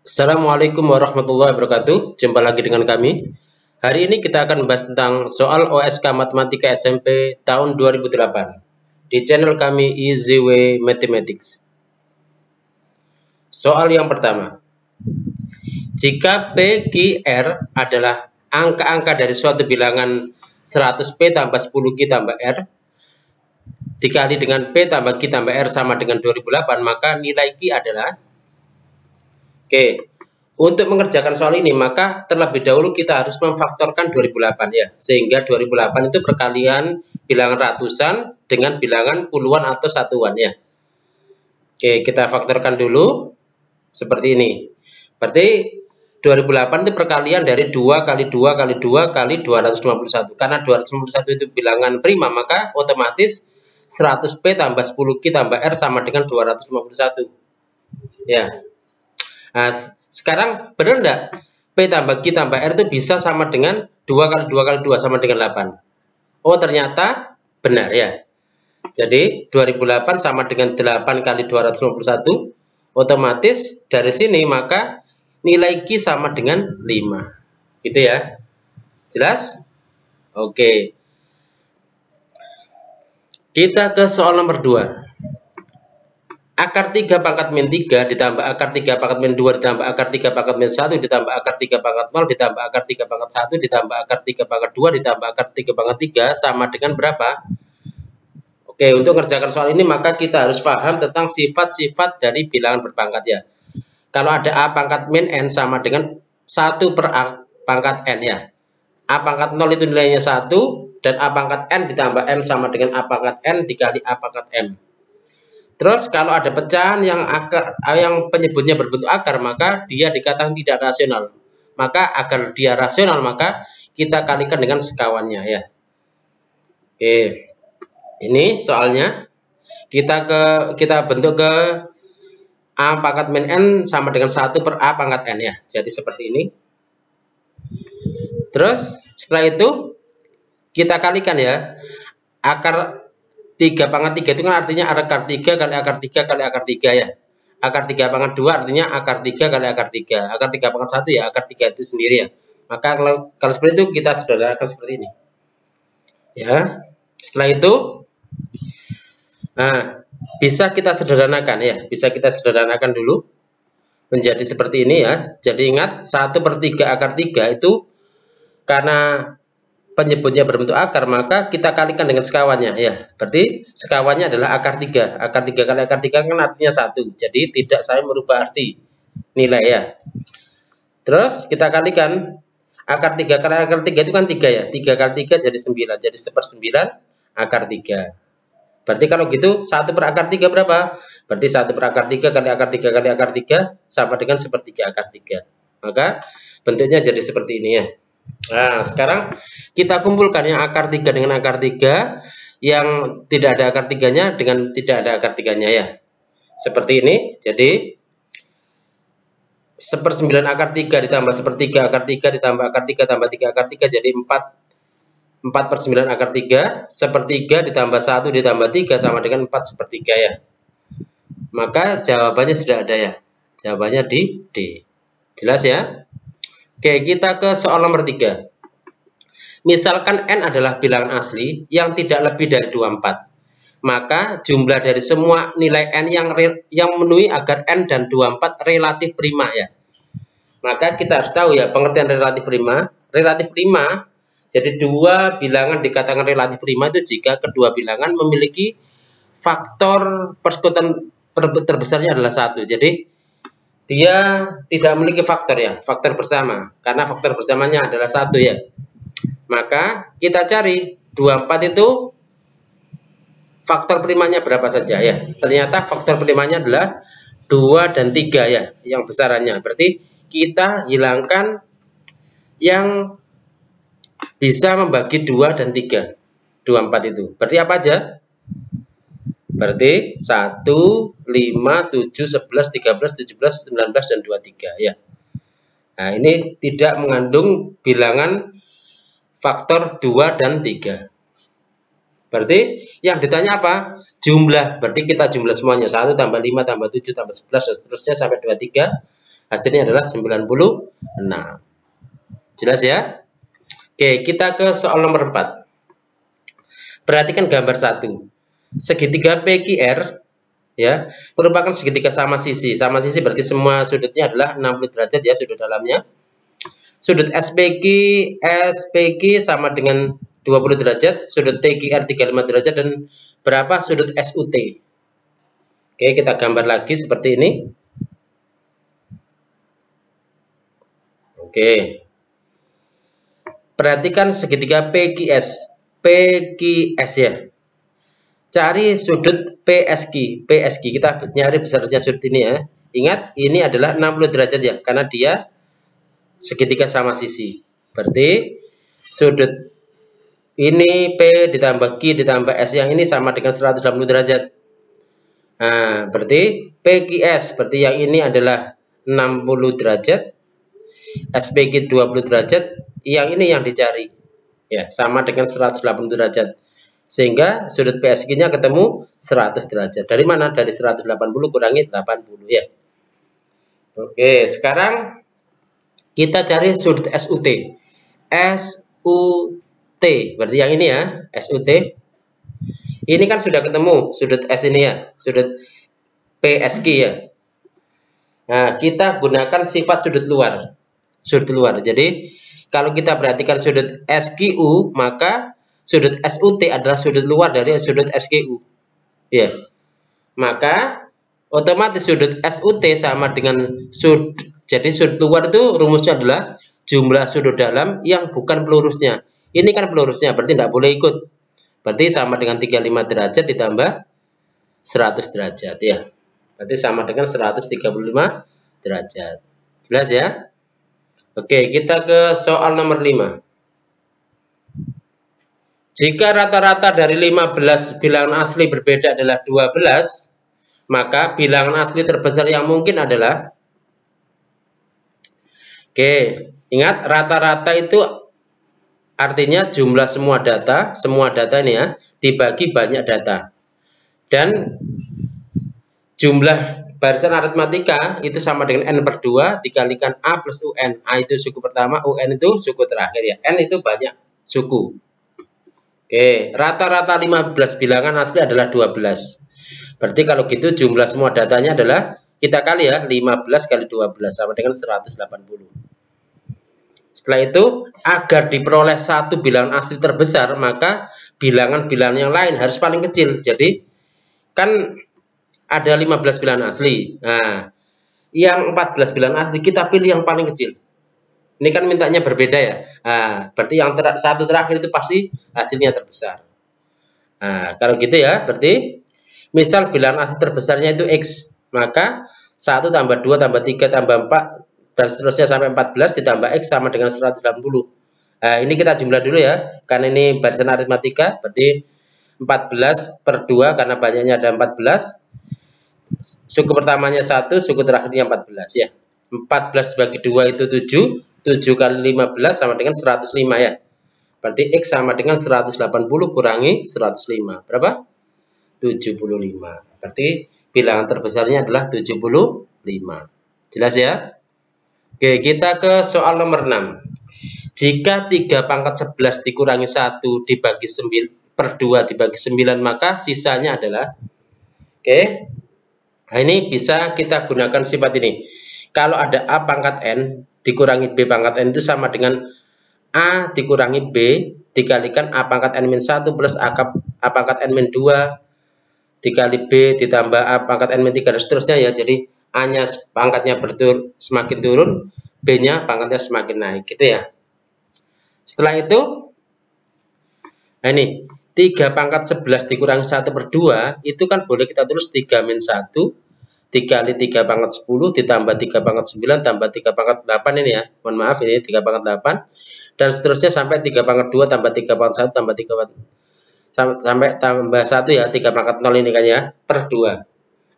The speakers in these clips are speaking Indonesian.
Assalamualaikum warahmatullahi wabarakatuh. Jumpa lagi dengan kami. Hari ini kita akan membahas tentang soal OSK Matematika SMP tahun 2008 di channel kami EasyWay Mathematics. Soal yang pertama. Jika P, Q, R adalah angka-angka dari suatu bilangan 100P tambah 10Q tambah R dikali dengan P tambah Q tambah R sama dengan 2008, maka nilai Q adalah. Oke, untuk mengerjakan soal ini maka terlebih dahulu kita harus memfaktorkan 2008 ya, sehingga 2008 itu perkalian bilangan ratusan dengan bilangan puluhan atau satuan ya. Oke, kita faktorkan dulu seperti ini. Berarti 2008 itu perkalian dari 2 kali 2 kali 2 kali 251. Karena 251 itu bilangan prima, maka otomatis 100P tambah 10Q tambah R sama dengan 251 ya. Nah, sekarang benar enggak P tambah Q tambah R itu bisa sama dengan 2 kali 2 kali 2 sama dengan 8? Oh, ternyata benar ya. Jadi 2008 sama dengan 8 kali 251. Otomatis dari sini maka nilai Q sama dengan 5. Gitu ya. Jelas? Oke. Kita ke soal nomor 2. Akar 3 pangkat min 3 ditambah akar 3 pangkat min 2 ditambah akar 3 pangkat min 1 ditambah akar 3 pangkat 0 ditambah akar 3 pangkat 1 ditambah akar 3 pangkat 2 ditambah akar 3 pangkat 3 sama dengan berapa? Oke, untuk mengerjakan soal ini maka kita harus paham tentang sifat-sifat dari bilangan berpangkat ya. Kalau ada A pangkat min N sama dengan 1 per A pangkat N ya. A pangkat 0 itu nilainya 1 dan A pangkat N ditambah M sama dengan A pangkat N dikali A pangkat M. Terus kalau ada pecahan yang penyebutnya berbentuk akar, maka dia dikatakan tidak rasional. Maka agar dia rasional, maka kita kalikan dengan sekawannya ya. Oke. Ini soalnya kita bentuk ke A pangkat min N sama dengan 1 per A pangkat N ya. Jadi seperti ini. Terus setelah itu kita kalikan ya. Akar 3 pangkat 3 itu kan artinya akar 3 kali akar 3 kali akar 3 ya. Akar 3 pangkat 2 artinya akar 3 kali akar 3. Akar 3 pangkat 1 ya akar 3 itu sendiri ya. Maka kalau seperti itu kita sederhanakan seperti ini. Ya. Setelah itu bisa kita sederhanakan ya. Bisa kita sederhanakan dulu menjadi seperti ini ya. Jadi ingat 1 per 3 akar 3 itu karena penyebutnya berbentuk akar, maka kita kalikan dengan sekawannya ya. Berarti sekawannya adalah akar 3. Akar 3 kali akar 3 kan artinya 1. Jadi tidak saya merubah arti nilai ya. Terus kita kalikan akar 3 kali akar 3 itu kan 3 ya. 3 kali 3 jadi 9. Jadi 1/9 akar 3. Berarti kalau gitu 1 per akar 3 berapa? Berarti 1 per akar 3 kali akar 3 kali akar 3 sama dengan 1/3 akar 3. Maka bentuknya jadi seperti ini ya. Nah, sekarang kita kumpulkan yang akar 3 dengan akar 3, yang tidak ada akar 3-nya dengan tidak ada akar 3-nya ya. Seperti ini. Jadi 1/9 akar 3 ditambah 1/3 akar 3 ditambah akar 3 tambah 3 akar 3 jadi 4/9 akar 3. 1/3 ditambah 1 ditambah 3 sama dengan 4/3 ya. Maka jawabannya sudah ada ya. Jawabannya di D. Jelas ya? Oke, kita ke soal nomor 3. Misalkan N adalah bilangan asli yang tidak lebih dari 24. Maka jumlah dari semua nilai N yang memenuhi agar N dan 24 relatif prima ya. Maka kita harus tahu ya pengertian relatif prima. Relatif prima, jadi dua bilangan dikatakan relatif prima itu jika kedua bilangan memiliki faktor persekutuan terbesarnya adalah 1. Jadi dia tidak memiliki faktor ya, faktor bersama. Karena faktor bersamanya adalah 1 ya. Maka kita cari 24 itu faktor primanya berapa saja ya. Ternyata faktor primanya adalah 2 dan 3 ya, yang besarannya. Berarti kita hilangkan yang bisa membagi 2 dan 3. 24 itu. Berarti apa aja? Berarti 1, 5, 7, 11, 13, 17, 19, dan 23 ya. Nah, ini tidak mengandung bilangan faktor 2 dan 3. Berarti yang ditanya apa? Jumlah. Berarti kita jumlah semuanya. 1 tambah 5 tambah 7 tambah 11 dan seterusnya sampai 23. Hasilnya adalah 96. Jelas ya? Oke, kita ke soal nomor 4. Perhatikan gambar 1. Segitiga PQR ya, merupakan segitiga sama sisi. Sama sisi berarti semua sudutnya adalah 60 derajat ya, sudut dalamnya. Sudut SPQ sama dengan 20 derajat, sudut TQR 35 derajat, dan berapa sudut SUT? Oke, kita gambar lagi seperti ini. Oke. Perhatikan segitiga PQS ya. Cari sudut PSG. Kita nyari besarnya sudut ini ya. Ingat, ini adalah 60 derajat ya, karena dia segitiga sama sisi. Berarti sudut ini P ditambah Q ditambah S yang ini sama dengan 180 derajat. Nah, berarti PQS berarti yang ini adalah 60 derajat. SPQ 20 derajat, yang ini yang dicari ya, sama dengan 180 derajat, sehingga sudut PSG-nya ketemu 100 derajat. Dari mana? Dari 180 kurangi 80 ya. Oke, sekarang kita cari sudut SUT. SUT berarti yang ini ya, SUT. Ini kan sudah ketemu sudut S ini ya, sudut PSG ya. Nah, kita gunakan sifat sudut luar. Jadi kalau kita perhatikan sudut SQU, maka sudut SUT adalah sudut luar dari sudut SQU. Ya. Maka otomatis sudut SUT sama dengan sudut. Jadi sudut luar itu rumusnya adalah jumlah sudut dalam yang bukan pelurusnya. Ini kan pelurusnya, berarti tidak boleh ikut. Berarti sama dengan 35 derajat ditambah 100 derajat ya. Berarti sama dengan 135 derajat. Jelas ya? Oke, kita ke soal nomor 5. Jika rata-rata dari 15 bilangan asli berbeda adalah 12, maka bilangan asli terbesar yang mungkin adalah. Oke, ingat rata-rata itu artinya jumlah semua data ini ya, dibagi banyak data. Dan jumlah barisan aritmatika itu sama dengan N per 2 dikalikan A plus UN. A itu suku pertama, UN itu suku terakhir ya. N itu banyak suku. Oke, rata-rata 15 bilangan asli adalah 12. Berarti kalau gitu jumlah semua datanya adalah, kita kali ya, 15 kali 12 sama dengan 180. Setelah itu, agar diperoleh satu bilangan asli terbesar, maka bilangan-bilangan yang lain harus paling kecil. Jadi, kan ada 15 bilangan asli. Nah, yang 14 bilangan asli kita pilih yang paling kecil. Ini kan mintanya berbeda ya. Nah, berarti yang satu terakhir itu pasti hasilnya terbesar. Nah, kalau gitu ya, berarti misal bilangan asli terbesarnya itu X, maka 1 tambah 2 tambah 3 tambah 4 dan seterusnya sampai 14 ditambah X sama dengan 180. Nah, ini kita jumlah dulu ya. Karena ini barisan aritmatika, berarti 14 per 2 karena banyaknya ada 14. Suku pertamanya 1, suku terakhirnya 14 ya. 14 bagi 2 itu 7. 7 kali 15 sama dengan 105 ya. Berarti X sama dengan 180 kurangi 105. Berapa? 75. Berarti bilangan terbesarnya adalah 75. Jelas ya? Oke, kita ke soal nomor 6. Jika 3 pangkat 11 dikurangi 1 dibagi 9 per 2 dibagi 9, maka sisanya adalah. Oke. Nah, ini bisa kita gunakan sifat ini. Kalau ada A pangkat N dikurangi B pangkat N itu sama dengan A dikurangi B dikalikan A pangkat N-1 plus A pangkat N-2 dikali B ditambah A pangkat N-3 dan seterusnya ya. Jadi A-nya pangkatnya semakin turun, B-nya pangkatnya semakin naik gitu ya. Setelah itu, nah ini 3 pangkat 11 dikurangi 1 per 2 itu kan boleh kita tulis 3 min 1 dikali 3 pangkat 10 ditambah 3 pangkat 9 tambah 3 pangkat 8 ini ya. Mohon maaf ini 3 pangkat 8 dan seterusnya sampai 3 pangkat 2 tambah 3 pangkat 1 tambah 3 pangkat sampai tambah 1 ya, 3 pangkat 0 ini kan ya, per 2.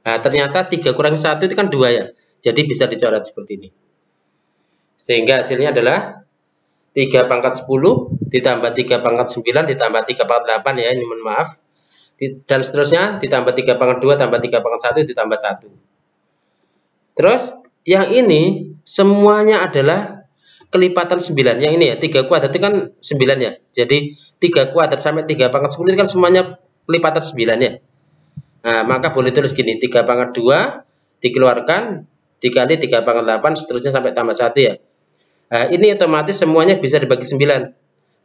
Nah, ternyata 3 kurangi 1 itu kan 2 ya. Jadi bisa dicoret seperti ini. Sehingga hasilnya adalah 3 pangkat 10 ditambah 3 pangkat 9 ditambah 3 pangkat 8 ya, ini mohon maaf. Dan seterusnya ditambah 3 pangkat 2 tambah 3 pangkat 1 ditambah 1. Terus yang ini semuanya adalah kelipatan 9. Yang ini ya, 3 kuadrat itu kan 9 ya. Jadi 3 kuadrat sampai 3 pangkat 10 itu kan semuanya kelipatan 9 ya. Nah, maka boleh tulis gini, 3 pangkat 2 dikeluarkan dikali 3 pangkat 8 seterusnya sampai tambah 1 ya. Nah, ini otomatis semuanya bisa dibagi 9.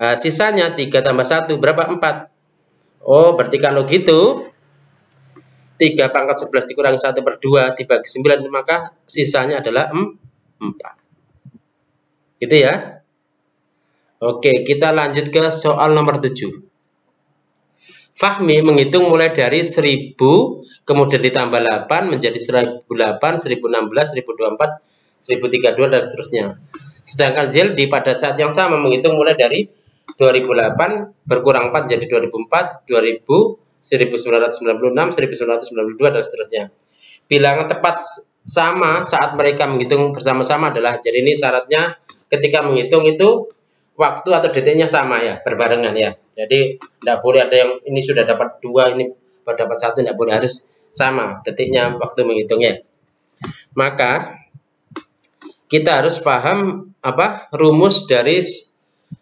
Nah, sisanya 3 tambah 1 berapa? 4. Oh, berarti kalau gitu 3 pangkat 11 dikurangi 1 per 2 dibagi 9, maka sisanya adalah 4. Gitu ya. Oke, kita lanjut ke soal nomor 7. Fahmi menghitung mulai dari 1000, kemudian ditambah 8 menjadi 1008, 1016, 1024, 1032 dan seterusnya. Sedangkan Zeldi pada saat yang sama menghitung mulai dari 2008 berkurang 4 jadi 2004, 2000, 1996, 1992 dan seterusnya. Bilangan tepat sama saat mereka menghitung bersama-sama adalah, jadi ini syaratnya ketika menghitung itu waktu atau detiknya sama ya, berbarengan ya. Jadi tidak boleh ada yang ini sudah dapat 2, ini baru dapat 1, tidak boleh, harus sama detiknya waktu menghitungnya. Maka kita harus paham apa rumus dari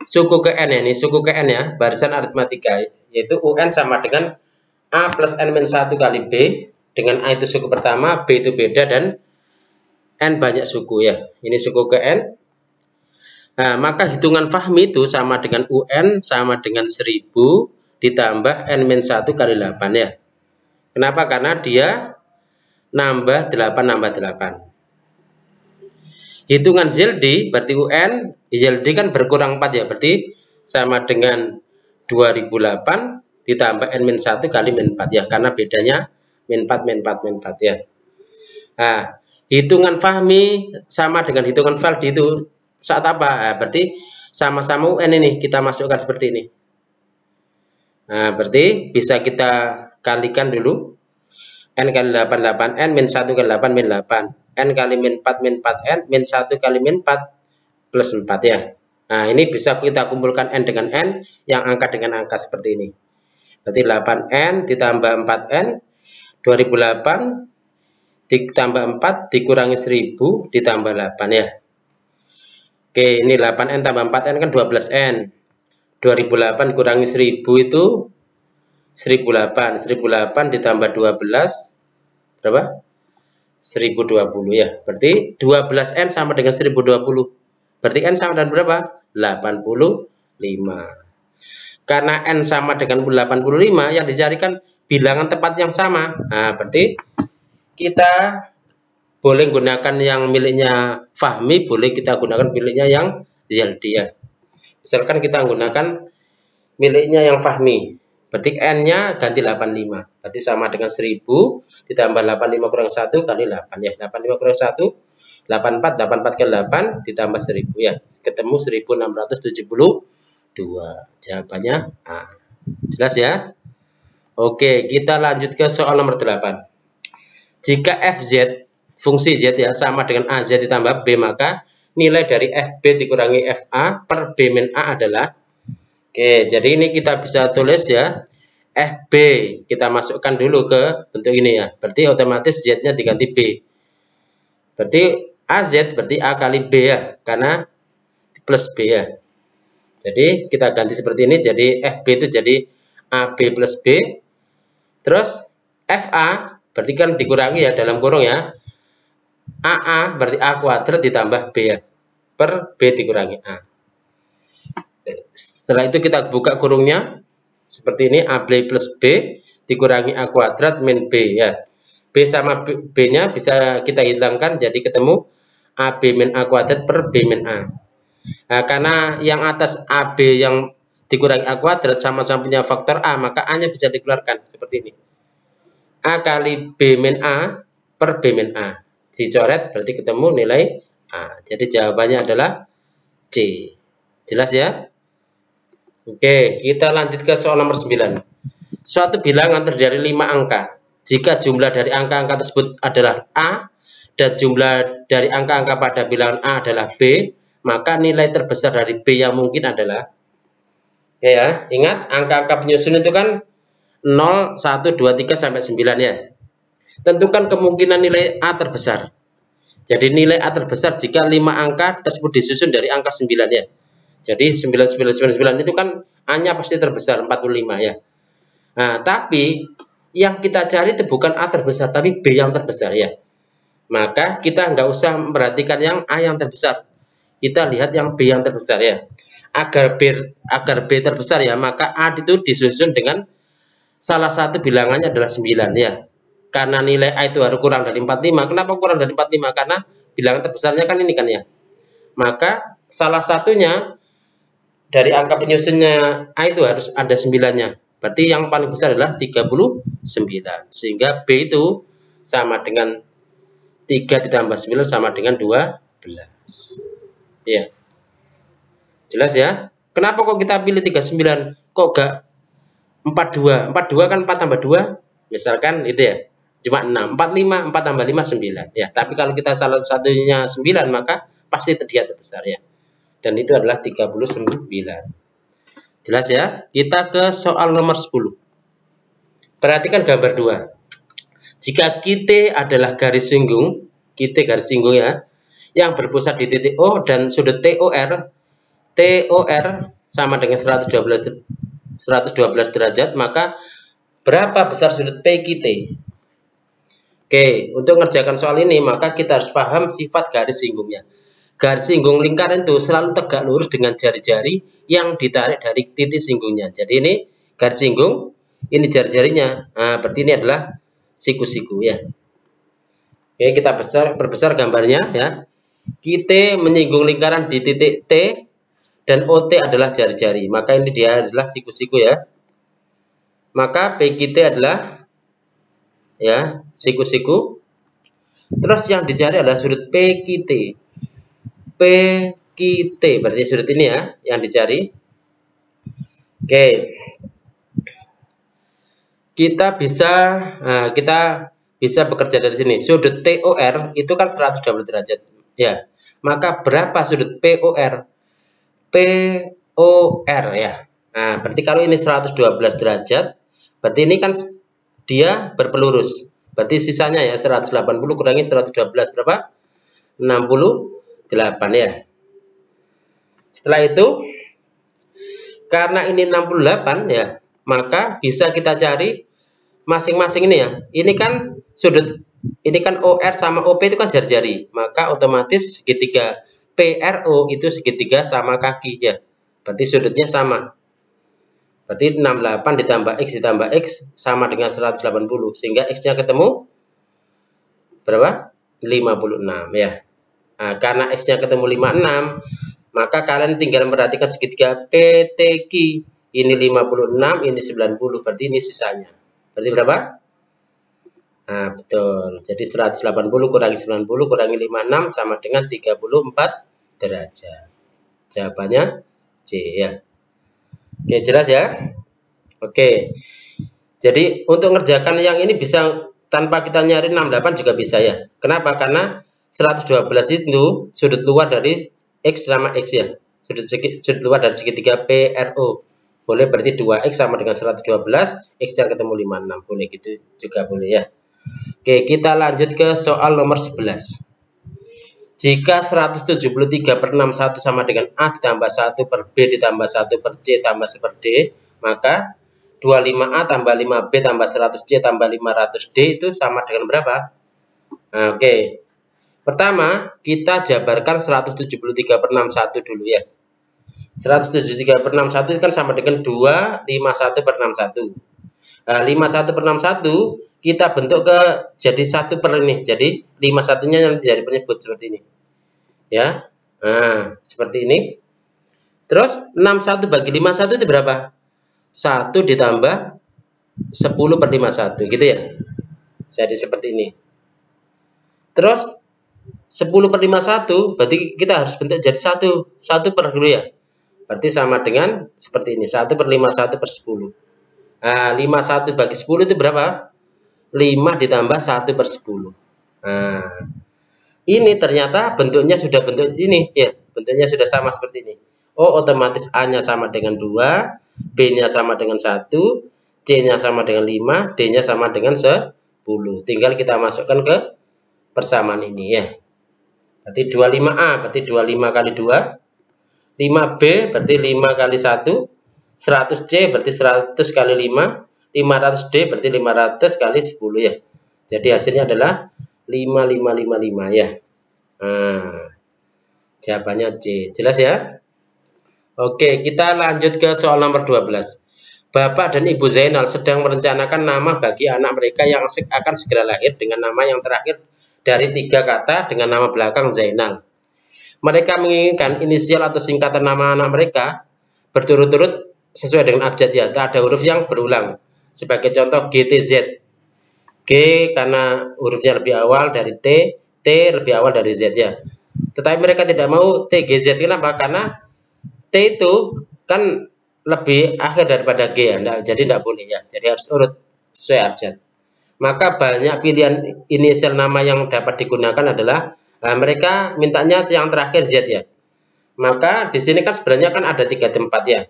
suku ke n ini, suku ke n ya, barisan aritmatika, yaitu UN sama dengan A plus N min 1 kali B, dengan A itu suku pertama, B itu beda, dan N banyak suku ya. Ini suku ke N. Nah, maka hitungan Fahmi itu sama dengan UN sama dengan 1000 ditambah N-1 kali 8 ya. Kenapa? Karena dia nambah 8 nambah 8. Hitungan Zeldi berarti UN, Zeldi kan berkurang 4 ya, berarti sama dengan 2008 ditambah N-1 kali min 4 ya, karena bedanya min 4 min 4 min 4 ya. Nah, hitungan Fahmi sama dengan hitungan Valdi itu saat apa? Nah, berarti sama-sama UN ini kita masukkan seperti ini. Nah, berarti bisa kita kalikan dulu. N kali 8 8N min 1 kali 8 min 8. N kali min 4 min 4N min 1 kali min 4 plus 4 ya. Nah, ini bisa kita kumpulkan N dengan N yang angka dengan angka seperti ini. Berarti 8N ditambah 4N 2008 ditambah 4 dikurangi 1000 ditambah 8 ya. Oke, ini 8N tambah 4N kan 12N. 2008 kurangi 1000 itu 1008. 1008 ditambah 12 berapa? 1020 ya. Berarti 12N sama dengan 1020. Berarti N sama dengan berapa? 85. Karena N sama dengan 85, yang dicarikan bilangan tepat yang sama. Nah, berarti kita boleh gunakan yang miliknya Fahmi, boleh kita gunakan miliknya yang Zeldi ya. Misalkan kita gunakan miliknya yang Fahmi, berarti N-nya ganti 85, berarti sama dengan 1000 ditambah 85 kurang 1 kali 8 ya. 85 kurang 1 84, 84 kali 8 ditambah 1000 ya, ketemu 1672. Jawabannya A. Jelas ya? Oke, kita lanjut ke soal nomor 8. Jika FZ fungsi Z ya sama dengan AZ ditambah B, maka nilai dari FB dikurangi FA per B min A adalah, oke, jadi ini kita bisa tulis ya, FB kita masukkan dulu ke bentuk ini ya, berarti otomatis Z-nya diganti B, berarti AZ berarti A kali B ya, karena plus B ya. Jadi kita ganti seperti ini, jadi FB itu jadi AB plus B, terus FA berarti kan dikurangi ya dalam kurung ya, AA berarti A kuadrat ditambah B ya, per B dikurangi A. Setelah itu kita buka kurungnya seperti ini, AB plus B dikurangi A kuadrat min B ya. B sama B-nya bisa kita hilangkan, jadi ketemu AB min A kuadrat per B min A. Nah, karena yang atas AB yang dikurangi A kuadrat sama-sama punya faktor A, maka A-nya bisa dikeluarkan seperti ini. A kali B min A per B min A. Dicoret berarti ketemu nilai A. Jadi jawabannya adalah C. Jelas ya? Oke, kita lanjut ke soal nomor 9. Suatu bilangan terdiri dari 5 angka. Jika jumlah dari angka-angka tersebut adalah A dan jumlah dari angka-angka pada bilangan A adalah B, maka nilai terbesar dari B yang mungkin adalah, ya, ingat angka-angka penyusun itu kan 0, 1, 2, 3 sampai 9 ya. Tentukan kemungkinan nilai A terbesar. Jadi nilai A terbesar jika 5 angka tersebut disusun dari angka 9 ya. Jadi 9999 itu kan A-nya pasti terbesar 45 ya. Nah, tapi yang kita cari itu bukan A terbesar tapi B yang terbesar ya. Maka kita nggak usah memperhatikan yang A yang terbesar. Kita lihat yang B yang terbesar ya. Agar B terbesar ya, maka A itu disusun dengan salah satu bilangannya adalah 9 ya. Karena nilai A itu harus kurang dari 45. Kenapa kurang dari 45? Karena bilangan terbesarnya kan ini kan ya. Maka salah satunya dari angka penyusunnya A itu harus ada 9-nya. Berarti yang paling besar adalah 39. Sehingga B itu sama dengan 3 ditambah 9 sama dengan 12. Ya. Jelas ya? Kenapa kok kita pilih 39? Kok gak 42? 42 kan 4 tambah 2. Misalkan itu ya. Cuma 6, 45, 4 tambah 5, 9 ya. Tapi kalau kita salah satunya 9 maka pasti dia terbesar ya. Dan itu adalah 39. Jelas ya? Kita ke soal nomor 10. Perhatikan gambar 2. Jika QT adalah garis singgung, QT garis singgung ya, yang berpusat di titik O dan sudut TOR sama dengan 112 derajat, maka berapa besar sudut PQT? Oke, untuk mengerjakan soal ini maka kita harus paham sifat garis singgungnya. Garis singgung lingkaran itu selalu tegak lurus dengan jari-jari yang ditarik dari titik singgungnya. Jadi ini garis singgung, ini jari-jarinya. Nah, berarti ini adalah siku-siku ya. Oke, kita perbesar gambarnya ya. QT menyinggung lingkaran di titik T dan OT adalah jari-jari. Maka ini dia adalah siku-siku ya. Maka PQT adalah ya, siku-siku. Terus yang dicari adalah sudut PQT. PQT berarti sudut ini ya yang dicari. Oke. Kita bisa bekerja dari sini. Sudut TOR itu kan 120 derajat. Ya. Maka berapa sudut POR? POR ya. Nah, berarti kalau ini 112 derajat, berarti ini kan dia berpelurus. Berarti sisanya ya 180 kurangi 112 berapa? 68 ya. Setelah itu karena ini 68 ya, maka bisa kita cari masing-masing ini ya. Ini kan sudut, ini kan OR sama OP itu kan jari-jari. Maka otomatis segitiga PRO itu segitiga sama kaki ya. Berarti sudutnya sama. Berarti 68 ditambah X sama dengan 180. Sehingga X-nya ketemu berapa? 56 ya. Nah, karena X-nya ketemu 56, maka kalian tinggal memperhatikan segitiga PTQ. Ini 56, ini 90. Berarti ini sisanya. Berarti berapa? Nah, betul. Jadi 180 kurangi 90 kurangi 56 sama dengan 34 derajat. Jawabannya C ya. Oke, jelas ya? Oke. Jadi untuk mengerjakan yang ini bisa tanpa kita nyari 68 juga bisa ya. Kenapa? Karena 112 itu sudut luar dari X sama X ya. Sudut luar dari segitiga PRO. Boleh berarti 2X sama dengan 112, X yang ketemu 56. Boleh gitu juga boleh ya. Oke, kita lanjut ke soal nomor 11. Jika 173 per 61 sama dengan A ditambah 1 per B ditambah 1 per C tambah 1 per D, maka 25A tambah 5B tambah 100C tambah 500D itu sama dengan berapa? Nah, oke. Pertama, kita jabarkan 173 per 61 dulu ya. 173 per 61 itu kan sama dengan 251 per 61. Nah, 51 per 61 kita bentuk ke jadi 1 per ini. Jadi 51-nya nanti jadi penyebut seperti ini. Ya. Nah, seperti ini. Terus 61 bagi 51 itu berapa? 1 ditambah 10 per 51 gitu ya. Jadi seperti ini. Terus 10 per 51 berarti kita harus bentuk jadi 1 per dulu ya. Berarti sama dengan seperti ini. 1 per 51 per 10. Nah, 51 bagi 10 itu berapa? 5 ditambah 1 per 10. Nah, ini ternyata bentuknya sudah bentuk ini ya. Bentuknya sudah sama seperti ini. Oh, otomatis A-nya sama dengan 2, B-nya sama dengan 1, C-nya sama dengan 5, D-nya sama dengan 10. Tinggal kita masukkan ke persamaan ini ya. berarti 25A, berarti 25 kali 2. 5B berarti 5 kali 1. 100C berarti 100 kali 5. 500D berarti 500 kali 10 ya. Jadi hasilnya adalah 5555 ya. Nah, jawabannya C. Jelas ya? Oke, kita lanjut ke soal nomor 12. Bapak dan Ibu Zainal sedang merencanakan nama bagi anak mereka yang akan segera lahir dengan nama yang terakhir dari 3 kata dengan nama belakang Zainal. Mereka menginginkan inisial atau singkatan nama anak mereka berturut-turut sesuai dengan abjad ya. Tak ada huruf yang berulang. Sebagai contoh GTZ. G karena hurufnya lebih awal dari T, T lebih awal dari Z ya. Tetapi mereka tidak mau TGZ. Kenapa? Karena T itu kan lebih akhir daripada G ya. Jadi tidak boleh ya. Jadi harus urut sesuai abjad. Maka banyak pilihan inisial nama yang dapat digunakan adalah mereka mintanya yang terakhir Z ya. Maka di sini kan sebenarnya kan ada 3 tempat ya.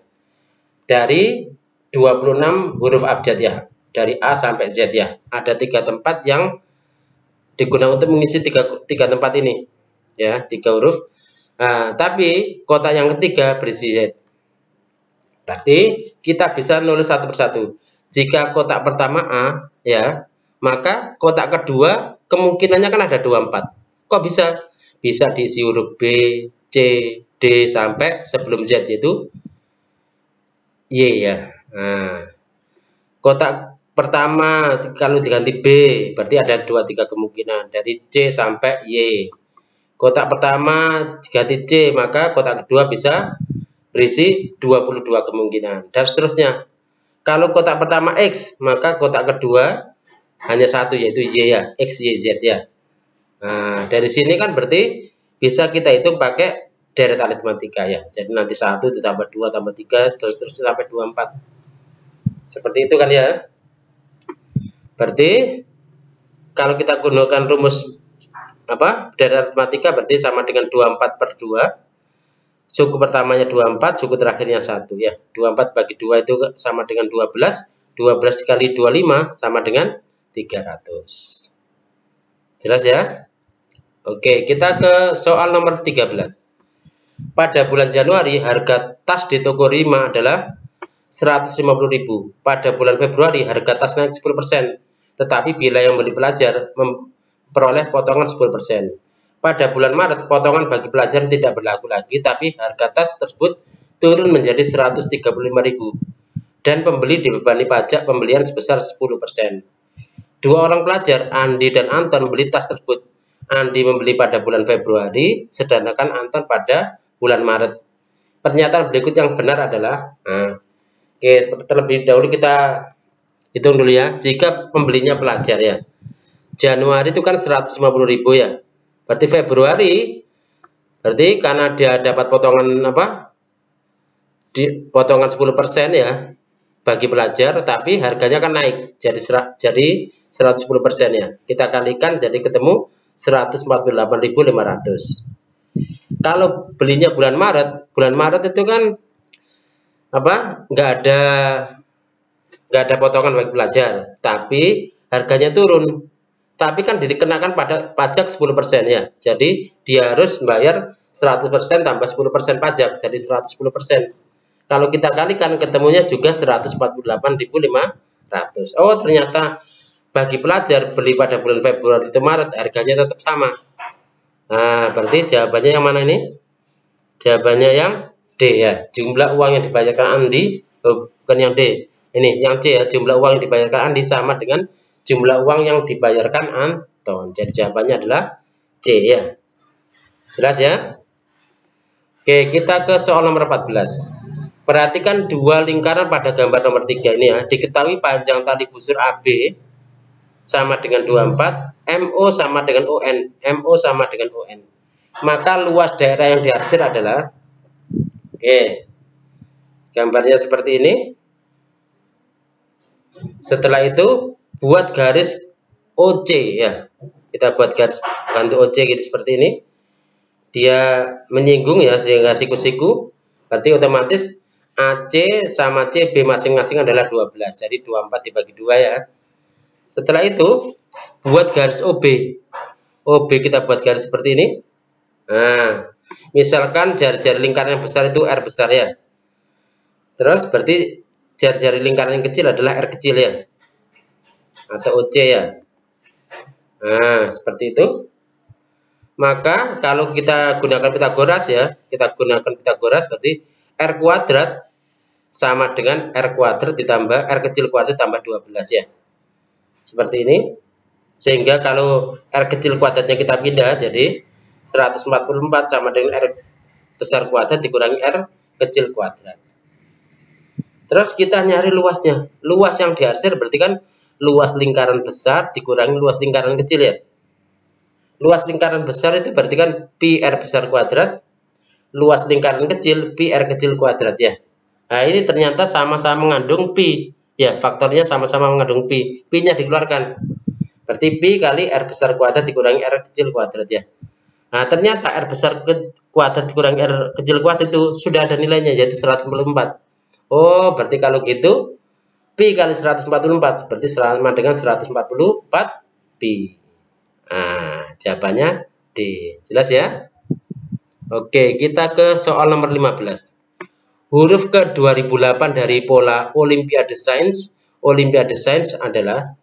Dari 26 huruf abjad ya. Dari A sampai Z ya. Ada 3 tempat yang digunakan untuk mengisi 3 tempat ini. Ya, 3 huruf. Nah, tapi kotak yang ketiga berisi Z. Berarti kita bisa nulis satu persatu. Jika kotak pertama A ya, maka kotak kedua kemungkinannya kan ada 24. Kok bisa? Bisa diisi huruf B, C, D sampai sebelum Z yaitu Y ya. Nah, kotak pertama kalau diganti B berarti ada 23 kemungkinan dari C sampai Y. Kotak pertama diganti C maka kotak kedua bisa berisi 22 kemungkinan dan seterusnya. Kalau kotak pertama X maka kotak kedua hanya satu yaitu Y ya, X, Y, Z ya. Nah, dari sini kan berarti bisa kita hitung pakai deret aritmatika ya. Jadi nanti 1 ditambah 2 tambah 3 terus sampai 24. Seperti itu kan ya. Berarti kalau kita gunakan rumus deret aritmatika berarti sama dengan 24 per 2. Suku pertamanya 24, suku terakhirnya 1 ya. 24 bagi 2 itu sama dengan 12. 12 kali 25 sama dengan 300. Jelas ya? Oke, kita ke soal nomor 13. Pada bulan Januari, harga tas di toko Rima adalah 150.000. Pada bulan Februari, harga tas naik 10%. Tetapi bila yang beli pelajar memperoleh potongan 10%. Pada bulan Maret, potongan bagi pelajar tidak berlaku lagi, tapi harga tas tersebut turun menjadi 135.000. Dan pembeli dibebani pajak pembelian sebesar 10%. Dua orang pelajar, Andi dan Anton, membeli tas tersebut. Andi membeli pada bulan Februari, sedangkan Anton pada bulan Maret. Pernyataan berikut yang benar adalah, oke, terlebih dahulu kita hitung dulu ya. Jika pembelinya pelajar ya, Januari itu kan 150.000 ya. Berarti Februari, berarti karena dia dapat potongan potongan 10% ya bagi pelajar, tapi harganya kan naik jadi 110% ya. Kita kalikan jadi ketemu 148.500. Kalau belinya bulan Maret itu kan nggak ada potongan bagi pelajar, tapi harganya turun. Tapi kan dikenakan pada pajak 10% ya. Jadi dia harus membayar 100% tambah 10% pajak, jadi 110%. Kalau kita kalikan ketemunya juga 148.500. Oh, ternyata bagi pelajar beli pada bulan Februari itu Maret harganya tetap sama. Nah, berarti jawabannya yang mana ini? Jawabannya yang D ya. Jumlah uang yang dibayarkan Andi, bukan yang D. Ini yang C ya. Jumlah uang yang dibayarkan Andi sama dengan jumlah uang yang dibayarkan Anton. Jadi jawabannya adalah C ya. Jelas ya? Oke, kita ke soal nomor 14. Perhatikan dua lingkaran pada gambar nomor 3 ini ya. Diketahui panjang tali busur AB sama dengan 24, MO sama dengan UN, MO sama dengan UN. Maka luas daerah yang diarsir adalah, gambarnya seperti ini. Setelah itu buat garis OC ya. Kita buat garis bantu OC gitu seperti ini. Dia menyinggung ya sehingga siku-siku. Berarti otomatis AC sama CB masing-masing adalah 12. Jadi 24 dibagi 2 ya. Setelah itu buat garis OB. OB kita buat garis seperti ini. Nah, misalkan jari-jari lingkaran yang besar itu R besar ya. Terus berarti jari-jari lingkaran yang kecil adalah R kecil ya. Atau OC ya. Nah, seperti itu. Maka kalau kita gunakan Pitagoras ya, kita gunakan Pitagoras berarti R kuadrat sama dengan R kuadrat ditambah R kecil kuadrat tambah 12 ya. Seperti ini. Sehingga kalau R kecil kuadratnya kita pindah jadi 144 sama dengan R besar kuadrat dikurangi R kecil kuadrat. Terus kita nyari luasnya. Luas yang dihasil berarti kan luas lingkaran besar dikurangi luas lingkaran kecil ya. Luas lingkaran besar itu berarti kan pi R besar kuadrat. Luas lingkaran kecil pi R kecil kuadrat ya. Nah ini ternyata sama-sama mengandung pi. Ya faktornya sama-sama mengandung pi. Pi-nya dikeluarkan. Berarti pi kali R besar kuadrat dikurangi R kecil kuadrat ya. Nah ternyata R besar kuadrat dikurangi R kecil kuadrat itu sudah ada nilainya yaitu 144. Oh berarti kalau gitu pi kali 144 berarti sama dengan 144 pi. Nah jawabannya D. Jelas ya? Oke kita ke soal nomor 15. Huruf ke 2008 dari pola Olimpiade Sains adalah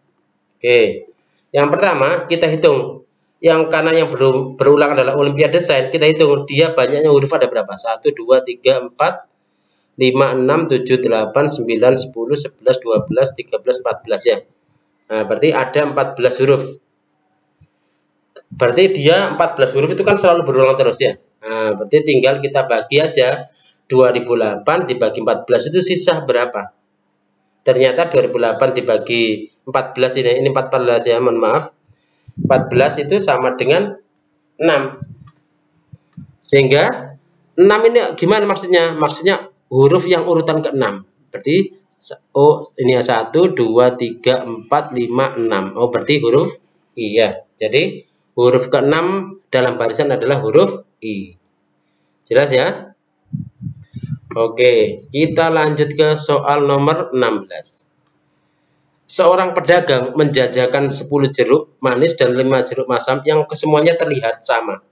yang pertama kita hitung karena yang berulang adalah Olimpiade Sains, kita hitung dia banyaknya huruf ada berapa? 1, 2, 3, 4, 5, 6, 7, 8, 9, 10, 11, 12, 13, 14 ya. Nah, berarti ada 14 huruf. Berarti dia 14 huruf itu kan selalu berulang terus ya. Nah, berarti tinggal kita bagi aja 2008 dibagi 14 itu sisa berapa? Ternyata 2008 dibagi 14 ini 14 ya, mohon maaf. 14 itu sama dengan 6. Sehingga 6 ini gimana maksudnya? Maksudnya huruf yang urutan ke-6. Berarti ini ya 1, 2, 3, 4, 5, 6. Oh, berarti huruf I ya. Jadi huruf ke-6 dalam barisan adalah huruf I. Jelas ya? Oke, kita lanjut ke soal nomor 16. Seorang pedagang menjajakan 10 jeruk manis dan 5 jeruk masam yang kesemuanya terlihat sama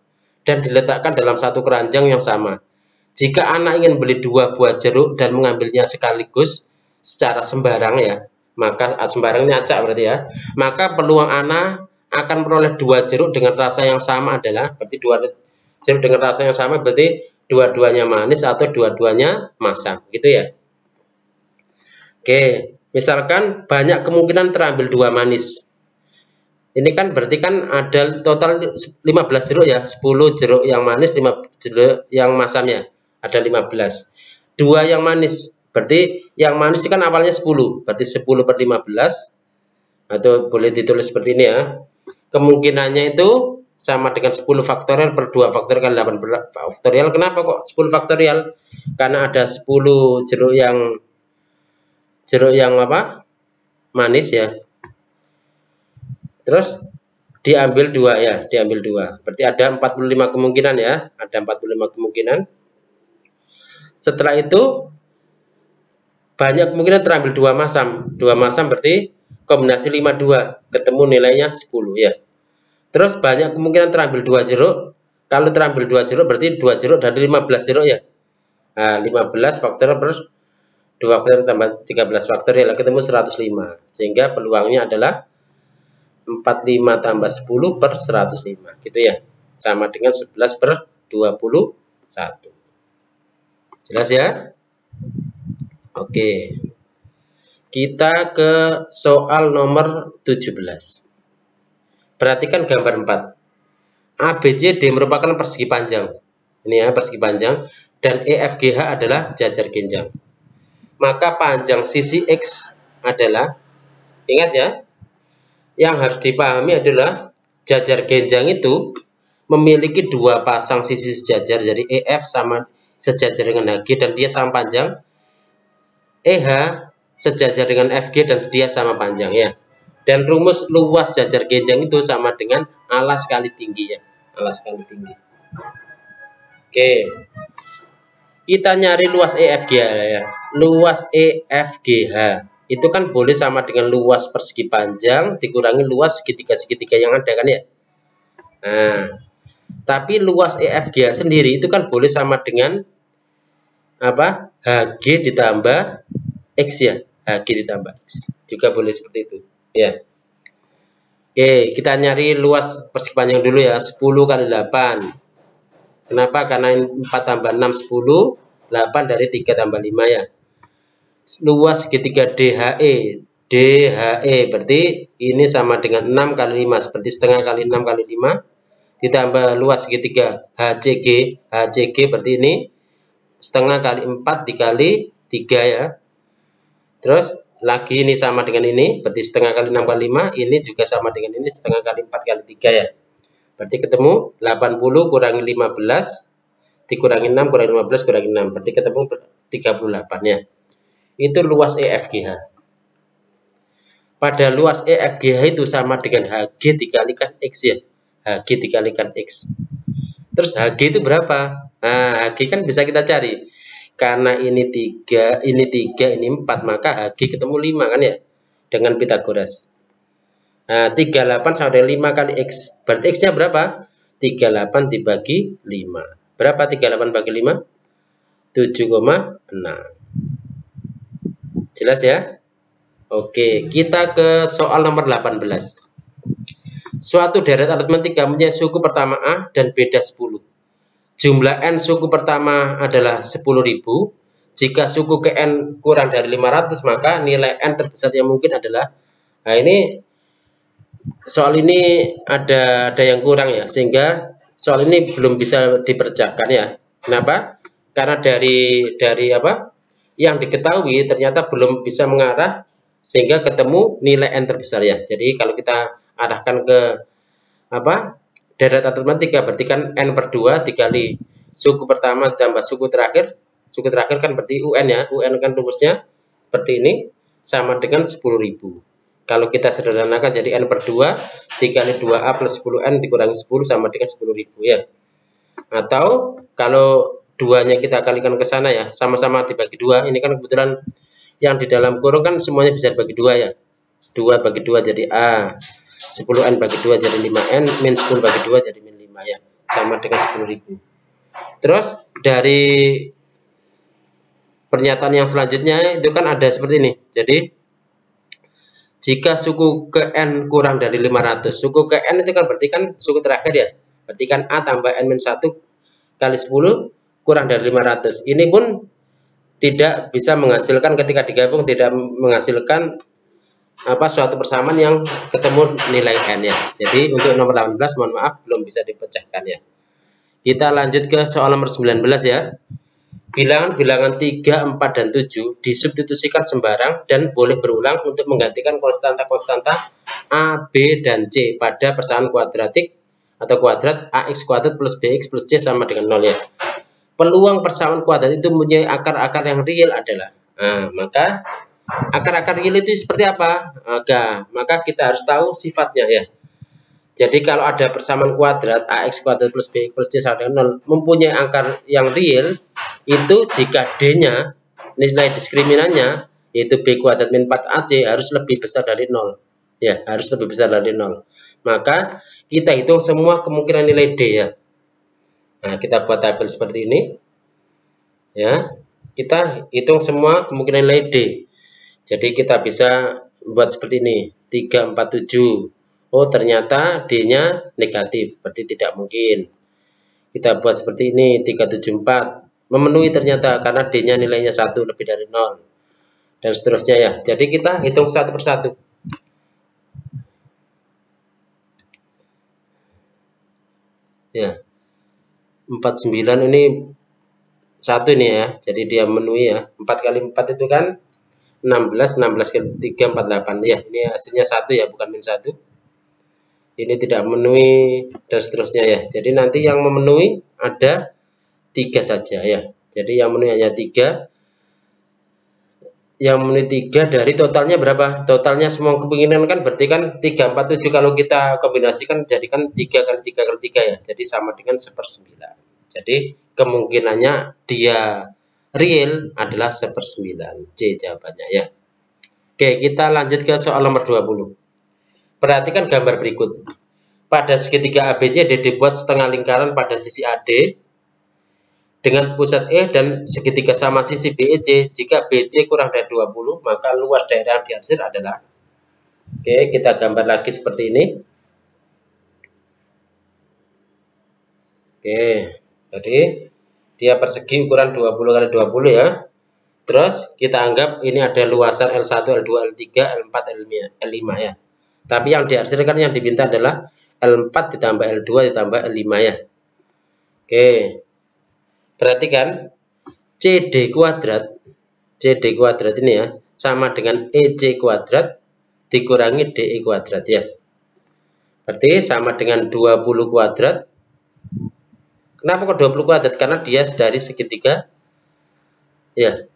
dan diletakkan dalam satu keranjang yang sama. Jika anak ingin beli 2 buah jeruk dan mengambilnya sekaligus secara sembarang ya, maka sembarangnya acak berarti ya, maka peluang anak akan memperoleh 2 jeruk dengan rasa yang sama adalah, berarti 2 jeruk dengan rasa yang sama berarti dua-duanya manis atau dua-duanya masam, gitu ya. Oke, misalkan banyak kemungkinan terambil 2 manis. Ini kan berarti kan ada total 15 jeruk ya, 10 jeruk yang manis, 5 jeruk yang masamnya, ada 15. 2 yang manis, berarti yang manis ini kan awalnya 10, berarti 10 per 15, atau boleh ditulis seperti ini ya. Kemungkinannya itu sama dengan 10 faktorial per 2 faktorial 8 faktorial. Kenapa kok 10 faktorial? Karena ada 10 jeruk yang apa? Manis ya. Terus diambil 2 ya, diambil 2. Berarti ada 45 kemungkinan ya, ada 45 kemungkinan. Setelah itu banyak kemungkinan terambil 2 masam. 2 masam berarti kombinasi 5 2, ketemu nilainya 10 ya. Terus banyak kemungkinan terambil 2 jeruk. Kalau terambil 2 jeruk berarti 2 jeruk dari 15 jeruk ya. Nah, 15 faktorial per 2 faktorial tambah 13 faktorial ketemu 105. Sehingga peluangnya adalah 45 tambah 10 per 105. Gitu ya. Sama dengan 11 per 21. Jelas ya? Oke. Kita ke soal nomor 17. Perhatikan gambar 4. ABCD merupakan persegi panjang. Ini ya, persegi panjang. Dan EFGH adalah jajar genjang. Maka panjang sisi X adalah, ingat ya, yang harus dipahami adalah jajar genjang itu memiliki 2 pasang sisi sejajar. Jadi EF sama sejajar dengan HG dan dia sama panjang. EH sejajar dengan FG dan dia sama panjang ya. Dan rumus luas jajar genjang itu sama dengan alas kali tinggi ya. Alas kali tinggi. Oke. Kita nyari luas EFGH ya. Luas EFGH itu kan boleh sama dengan luas persegi panjang dikurangi luas segitiga-segitiga yang ada kan ya. Nah, Tapi luas EFGH sendiri itu kan boleh sama dengan apa? HG ditambah X ya. HG ditambah X. Juga boleh seperti itu. Ya. Oke, kita nyari luas persegi panjang dulu ya. 10 kali 8. Kenapa? Karena 4 tambah 6, 10. 8 dari 3 tambah 5 ya. Luas segitiga DHE. DHE berarti ini sama dengan 6 kali 5. Seperti setengah kali 6 kali 5. Ditambah luas segitiga HCG. HCG berarti ini setengah kali 4 dikali 3 ya. Terus lagi ini sama dengan ini, berarti setengah kali 6 kali 5, ini juga sama dengan ini, setengah kali 4 kali 3 ya. Berarti ketemu 80 kurangi 15, dikurangi 6, kurangi 15, kurangi 6. Berarti ketemu 38 ya. Itu luas EFGH. Pada luas EFGH itu sama dengan HG dikalikan X ya. HG dikalikan X. Terus HG itu berapa? Nah, HG kan bisa kita cari. Karena ini 3, ini 4, maka HG ketemu 5 kan ya. Dengan Pitagoras. Nah, 38 sama dengan 5 kali X. Berarti X-nya berapa? 38 dibagi 5. Berapa 38 bagi 5? 7,6. Jelas ya? Oke, kita ke soal nomor 18. Suatu deret aritmatika mempunyai suku pertama A dan beda 10. Jumlah N suku pertama adalah 10.000. Jika suku ke N kurang dari 500, maka nilai N terbesar yang mungkin adalah, nah ini soal ini ada yang kurang ya, sehingga soal ini belum bisa dikerjakan ya. Kenapa? Karena dari apa yang diketahui ternyata belum bisa mengarah sehingga ketemu nilai N terbesar ya. Jadi kalau kita arahkan ke apa deret aritmatika berarti kan N per 2 dikali suku pertama tambah suku terakhir kan berarti UN ya. UN kan rumusnya seperti ini sama dengan 10.000. Kalau kita sederhanakan jadi N per 2 dikali 2A plus 10N dikurangi 10 sama dengan 10.000 ya. Atau kalau duanya kita kalikan ke sana ya, sama-sama dibagi 2. Ini kan kebetulan yang di dalam kurung kan semuanya bisa dibagi 2 ya. 2 bagi 2 jadi A. 10N bagi 2 jadi 5N, min 10 bagi 2 jadi min 5 ya, sama dengan 10.000. Terus dari pernyataan yang selanjutnya itu kan ada seperti ini. Jadi jika suku ke N kurang dari 500, suku ke N itu kan berarti kan suku terakhir ya, berarti kan A tambah N min 1 kali 10 kurang dari 500. Ini pun tidak bisa menghasilkan ketika digabung, tidak menghasilkan apa suatu persamaan yang ketemu nilai N ya. Jadi untuk nomor 18 mohon maaf belum bisa dipecahkan ya. Kita lanjut ke soal nomor 19 ya. Bilangan-bilangan 3, 4, dan 7 disubstitusikan sembarang dan boleh berulang untuk menggantikan konstanta-konstanta A, B, dan C pada persamaan kuadratik atau kuadrat AX kuadrat plus BX plus C sama dengan 0 ya. Peluang persamaan kuadrat itu mempunyai akar-akar yang real adalah, maka akar-akar real itu seperti apa? Maka kita harus tahu sifatnya ya. Jadi kalau ada persamaan kuadrat AX kuadrat plus BX plus C sama dengan 0 mempunyai akar yang real, itu jika D-nya nilai diskriminannya yaitu B kuadrat min 4AC harus lebih besar dari 0. Ya, harus lebih besar dari 0. Maka kita hitung semua kemungkinan nilai D ya. Nah, kita buat tabel seperti ini. Ya. Kita hitung semua kemungkinan nilai D. Jadi kita bisa buat seperti ini, 3, 4, 7. Oh ternyata D-nya negatif, berarti tidak mungkin. Kita buat seperti ini, 3, 7, 4. Memenuhi ternyata karena D-nya nilainya 1 lebih dari 0. Dan seterusnya ya. Jadi kita hitung satu persatu. Ya. 49 ini 1 ini ya. Jadi dia memenuhi ya. 4 kali 4 itu kan 16 kali 3, 48 ya. Ini hasilnya 1 ya, bukan min 1. Ini tidak memenuhi dan seterusnya ya. Jadi nanti yang memenuhi ada 3 saja ya. Jadi yang memenuhi hanya 3. Yang memenuhi 3 dari totalnya berapa? Totalnya semua kemungkinan kan berarti kan 3, 4, 7 kalau kita kombinasikan jadikan 3 kali 3 kali 3 ya. Jadi sama dengan 1/9. Jadi kemungkinannya dia real adalah 1/9. C jawabannya ya. Oke, kita lanjut ke soal nomor 20. Perhatikan gambar berikut. pada segitiga ABCD dibuat setengah lingkaran pada sisi AD dengan pusat E dan segitiga sama sisi BEC. Jika BC kurang dari 20, maka luas daerah yang diarsir adalah. Oke, kita gambar lagi seperti ini. Oke, jadi dia persegi ukuran 20 kali 20 ya. Terus kita anggap ini ada luasan L1, L2, L3, L4, L5 ya. Tapi yang diarsirkan yang diminta adalah L4 ditambah L2 ditambah L5 ya. Oke. Perhatikan CD kuadrat ini ya sama dengan EC kuadrat dikurangi DE kuadrat ya. Berarti sama dengan 20 kuadrat. Kenapa kok 20 kuadrat? Karena dia dari segitiga ya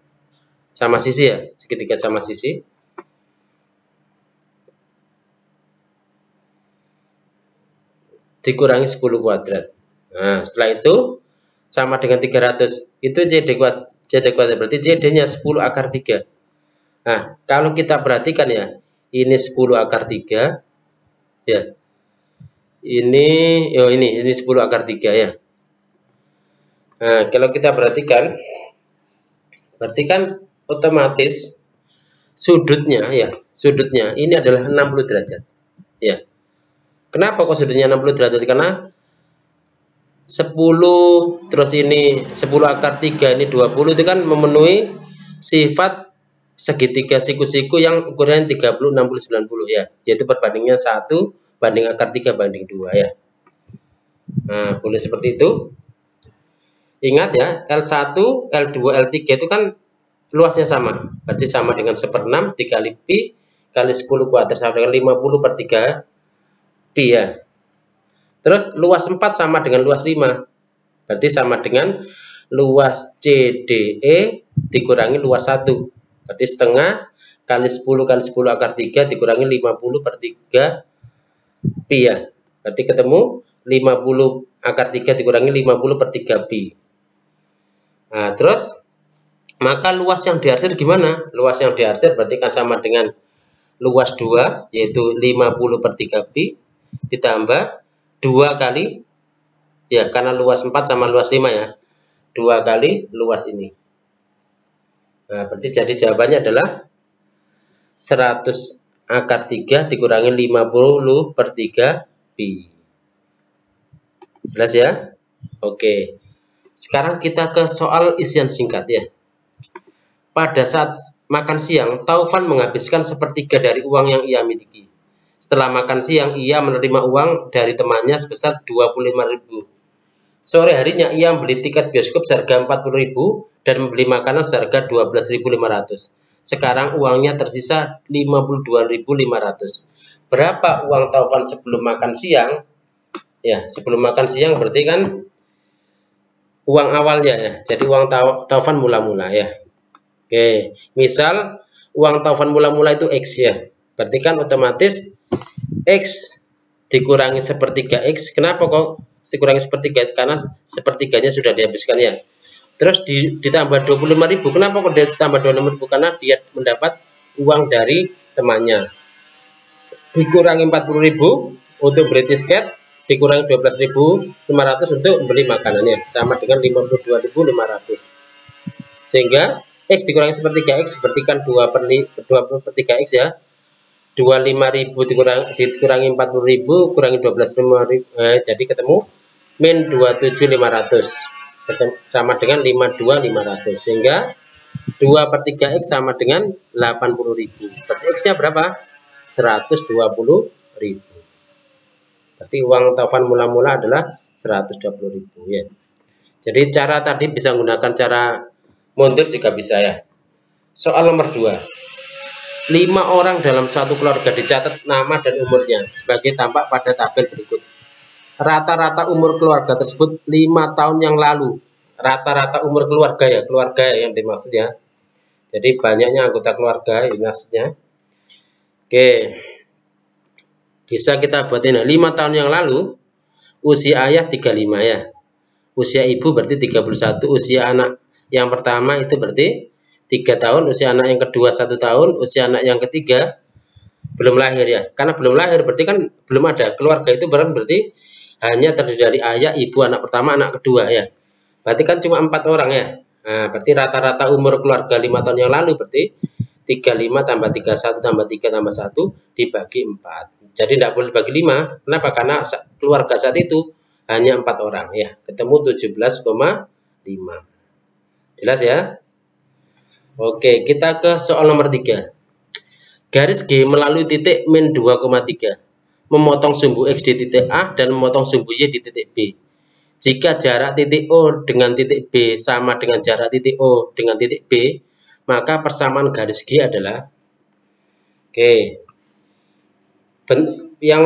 sama sisi ya, segitiga sama sisi. Dikurangi 10 kuadrat. Nah, setelah itu sama dengan 300. Itu CD kuadrat berarti CD-nya 10 akar 3. Nah, kalau kita perhatikan ya, ini 10 akar 3 ya. Ini 10 akar 3 ya. Nah, kalau kita perhatikan berarti kan otomatis sudutnya ini adalah 60 derajat. Ya. Kenapa kok sudutnya 60 derajat? Karena 10 terus ini 10 akar 3 ini 20 itu kan memenuhi sifat segitiga siku-siku yang ukurannya 30, 60, 90 ya. Yaitu perbandingannya 1 banding akar 3 banding 2 ya. Nah, boleh seperti itu. Ingat ya, L1, L2, L3 itu kan luasnya sama. Berarti sama dengan 1/6 dikali pi kali 10 kuadrat sama dengan 50/3 pi ya. Terus luas 4 sama dengan luas 5. Berarti sama dengan luas CDE dikurangi luas 1. Berarti setengah kali 10 kali 10 akar 3 dikurangi 50/3 pi ya. Berarti ketemu 50 akar 3 dikurangi 50/3 pi. Nah, terus maka luas yang diarsir gimana? Luas yang diarsir berarti kan sama dengan luas 2 yaitu 50/3 pi ditambah 2 kali ya, karena luas 4 sama luas 5 ya, 2 kali luas ini. Nah, berarti jadi jawabannya adalah 100 akar 3 dikurangi 50/3 pi. Jelas ya? Oke. Sekarang kita ke soal isian singkat ya. Pada saat makan siang, Taufan menghabiskan sepertiga dari uang yang ia miliki. Setelah makan siang, ia menerima uang dari temannya sebesar 25.000. Sore harinya, ia membeli tiket bioskop seharga 40.000 dan membeli makanan seharga 12.500. Sekarang uangnya tersisa 52.500. Berapa uang Taufan sebelum makan siang? Ya, sebelum makan siang berarti kan uang awalnya ya. Jadi uang Taufan mula-mula ya. Oke, misal uang Taufan mula-mula itu X ya. Berarti kan otomatis X dikurangi sepertiga X. Kenapa kok dikurangi sepertiga? Karena sepertiganya sudah dihabiskan ya. Terus ditambah 25.000. Kenapa kok ditambah 25.000? Karena dia mendapat uang dari temannya. Dikurangi 40.000 untuk beli tiket, dikurangi 12.500 untuk beli makanannya. Sama dengan 52.500. Sehingga X dikurangi sepertiga X berarti kan 2/3 X ya. 25.000 dikurangi 40.000 kurangi 12.500 jadi ketemu min 27.500 sama dengan 52.500 sehingga 2/3 X sama dengan 80.000. Berarti X nya berapa? 120.000. Berarti uang Taufan mula-mula adalah 120.000 ya. Jadi cara tadi bisa menggunakan cara mundur juga bisa ya. Soal nomor 2. 5 orang dalam satu keluarga dicatat nama dan umurnya sebagai tampak pada tabel berikut. Rata-rata umur keluarga tersebut 5 tahun yang lalu. Rata-rata umur keluarga ya, keluarga yang dimaksud ya. Jadi banyaknya anggota keluarga ini maksudnya. Oke. Bisa kita buat ini. 5 tahun yang lalu usia ayah 35 ya. Usia ibu berarti 31, usia anak yang pertama itu berarti 3 tahun, usia anak yang kedua 1 tahun, usia anak yang ketiga belum lahir ya. Karena belum lahir berarti kan belum ada. Keluarga itu berarti hanya terdiri dari ayah, ibu, anak pertama, anak kedua ya. Berarti kan cuma 4 orang ya. Nah, berarti rata-rata umur keluarga 5 tahun yang lalu berarti 35 tambah 31 tambah 3 tambah 1 dibagi 4. Jadi tidak boleh bagi 5. Kenapa? Karena keluarga saat itu hanya 4 orang ya. Ketemu 17,5. Jelas ya? Oke, kita ke soal nomor 3. Garis G melalui titik min 2,3 memotong sumbu X di titik A dan memotong sumbu Y di titik B. Jika jarak titik O dengan titik B sama dengan jarak titik O dengan titik B, maka persamaan garis G adalah yang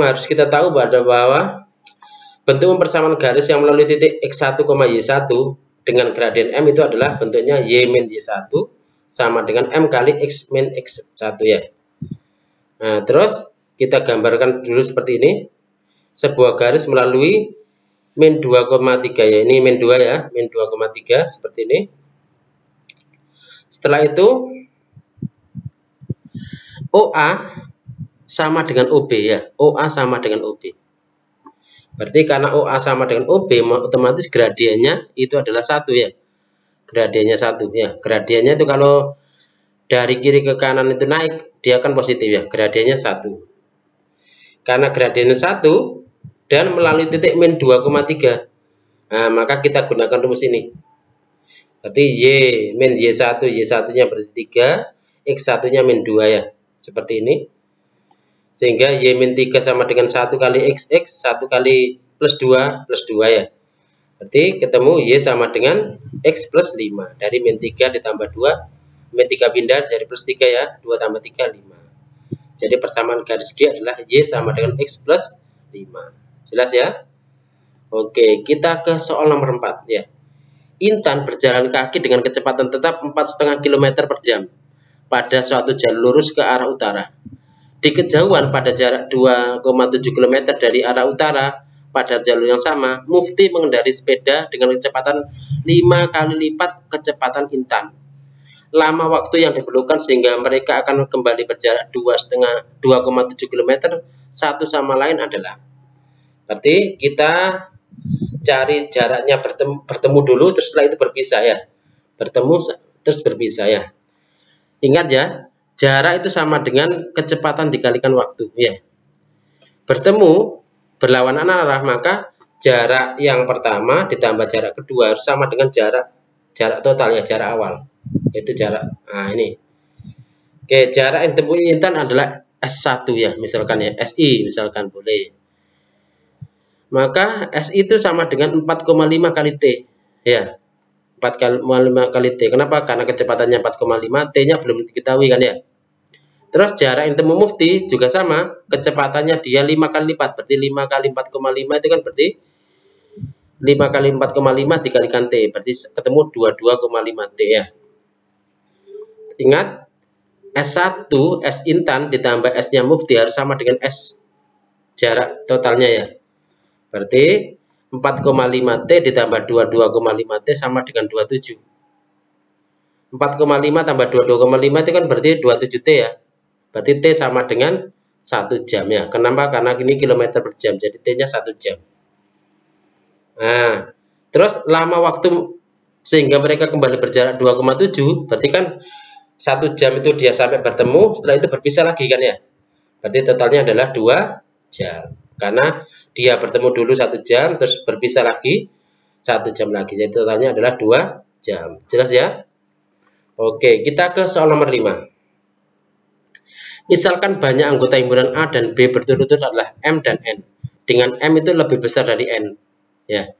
harus kita tahu bahwa bentuk persamaan garis yang melalui titik X1, Y1 dengan gradien M itu adalah bentuknya Y min Y1 sama dengan M kali X min X1 ya. Nah, terus kita gambarkan dulu seperti ini. Sebuah garis melalui min 2,3 ya, ini min 2 ya, min 2,3 seperti ini. Setelah itu OA sama dengan OB ya, OA sama dengan OB. Berarti karena OA sama dengan OB, otomatis gradiennya itu adalah 1 ya. Gradiennya 1 ya. Gradiennya itu kalau dari kiri ke kanan itu naik, dia akan positif ya. Gradiennya 1. Karena gradiennya 1 dan melalui titik min 2,3. Nah, maka kita gunakan rumus ini. Berarti Y min Y1, Y1-nya berarti 3, X1-nya min 2 ya. Seperti ini. Sehingga Y min 3 sama dengan 1 kali XX, 1 kali plus 2 ya. Berarti ketemu Y sama dengan X plus 5. Dari min 3 ditambah 2, min 3 pindah jadi plus 3 ya. 2 tambah 3, 5. Jadi persamaan garis G adalah Y sama dengan X plus 5. Jelas ya? Oke, kita ke soal nomor 4 ya. Intan berjalan kaki dengan kecepatan tetap 4,5 km per jam pada suatu jalur lurus ke arah utara. Di kejauhan pada jarak 2,7 km dari arah utara pada jalur yang sama, Mufti mengendarai sepeda dengan kecepatan 5 kali lipat kecepatan Intan. Lama waktu yang diperlukan sehingga mereka akan kembali berjarak 2,7 km satu sama lain adalah. Berarti kita cari jaraknya bertemu dulu, terus setelah itu berpisah ya. Bertemu terus berpisah ya. Ingat ya, jarak itu sama dengan kecepatan dikalikan waktu ya. Bertemu berlawanan arah, maka jarak yang pertama ditambah jarak kedua harus sama dengan jarak total ya, jarak awal. Yaitu jarak. Nah, ini. Oke, jarak yang ditempuh Intan adalah S1 ya, misalkan ya, SI misalkan boleh. Maka S itu sama dengan 4,5 kali T ya, 4,5 kali T. Kenapa? Karena kecepatannya 4,5, T-nya belum diketahui kan ya. Terus jarak yang temu Mufti juga sama, kecepatannya dia 5 kali lipat, berarti 5 kali 4,5 itu kan berarti 5 kali 4,5 dikalikan T, berarti ketemu 22,5 T ya. Ingat, S1, S Intan ditambah S-nya Mufti harus sama dengan S jarak totalnya ya. Berarti 4,5 T ditambah 22,5 T sama dengan 27. 4,5 tambah 22,5 itu kan berarti 27 T ya. Berarti T sama dengan 1 jam ya. Kenapa? Karena ini kilometer per jam, jadi T-nya 1 jam. Nah, terus lama waktu sehingga mereka kembali berjarak 2,7, berarti kan 1 jam itu dia sampai bertemu, setelah itu berpisah lagi kan ya. Berarti totalnya adalah 2 jam. Karena dia bertemu dulu 1 jam, terus berpisah lagi 1 jam lagi. Jadi totalnya adalah 2 jam. Jelas ya? Oke, kita ke soal nomor 5. Misalkan banyak anggota himpunan A dan B berturut-turut adalah M dan N. Dengan M itu lebih besar dari N. Ya.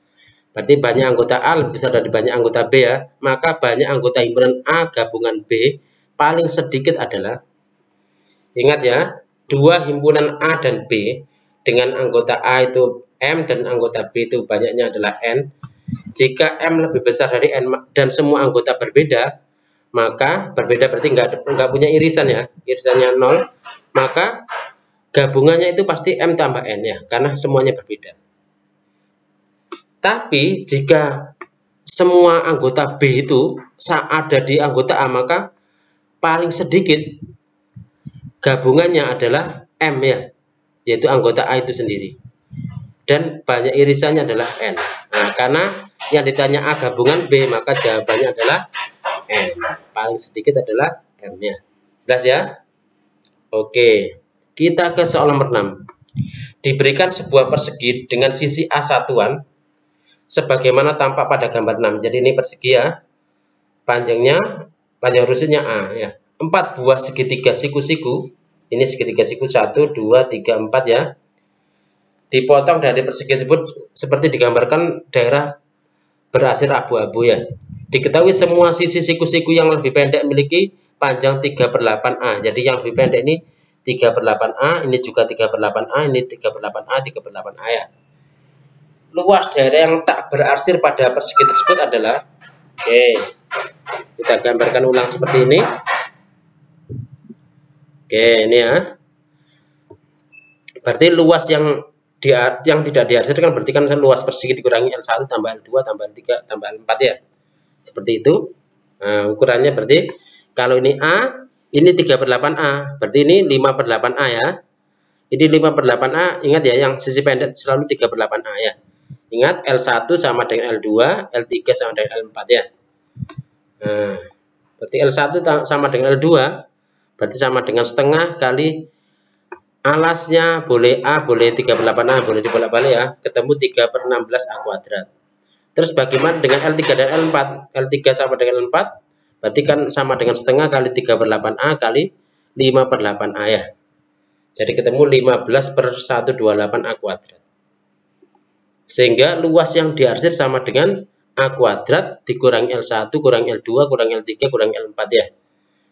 Berarti banyak anggota A lebih besar dari banyak anggota B ya. Maka banyak anggota himpunan A gabungan B paling sedikit adalah, ingat ya, 2 himpunan A dan B dengan anggota A itu M dan anggota B itu banyaknya adalah N. Jika M lebih besar dari N dan semua anggota berbeda, maka berbeda berarti nggak punya irisan ya, irisannya 0, maka gabungannya itu pasti M tambah N ya, karena semuanya berbeda. Tapi jika semua anggota B itu ada di anggota A, maka paling sedikit gabungannya adalah M ya, yaitu anggota A itu sendiri. Dan banyak irisannya adalah N. Nah, karena yang ditanya A gabungan B, maka jawabannya adalah N. Paling sedikit adalah M-nya. Jelas ya? Oke, kita ke soal nomor 6. Diberikan sebuah persegi dengan sisi A satuan, sebagaimana tampak pada gambar 6. Jadi ini persegi ya. Panjang rusuknya A ya. 4 buah segitiga siku-siku. Ini segitiga siku 1, 2, 3, 4 ya. Dipotong dari persegi tersebut seperti digambarkan daerah berarsir abu-abu ya. Diketahui semua sisi siku-siku yang lebih pendek memiliki panjang 3/8A. Jadi yang lebih pendek ini 3/8A, ini juga 3/8A, ini 3/8A, 3/8A ya. Luas daerah yang tak berarsir pada persegi tersebut adalah, oke, kita gambarkan ulang seperti ini. Oke, ini ya. Berarti luas yang tidak diarsirkan berarti kan luas persegi dikurangi L1 tambah L2 tambah L3 tambah L4 ya. Seperti itu. Nah, ukurannya berarti kalau ini A, ini 3/8A, berarti ini 5/8A ya. Ini 5/8A, ingat ya, yang sisi pendek selalu 3/8A ya. Ingat L1 sama dengan L2, L3 sama dengan L4 ya. Nah, berarti L1 sama dengan L2, berarti sama dengan setengah kali alasnya, boleh A, boleh 3/8A, boleh dibolak-balik ya, ketemu 3/16A kuadrat. Terus bagaimana dengan L3 dan L4? L3 sama dengan L4, berarti kan sama dengan setengah kali 3/8A kali 5/8A ya. Jadi ketemu 15/128A kuadrat. Sehingga luas yang diarsir sama dengan A kuadrat dikurangi L1, kurangi L2, kurangi L3, kurangi L4 ya.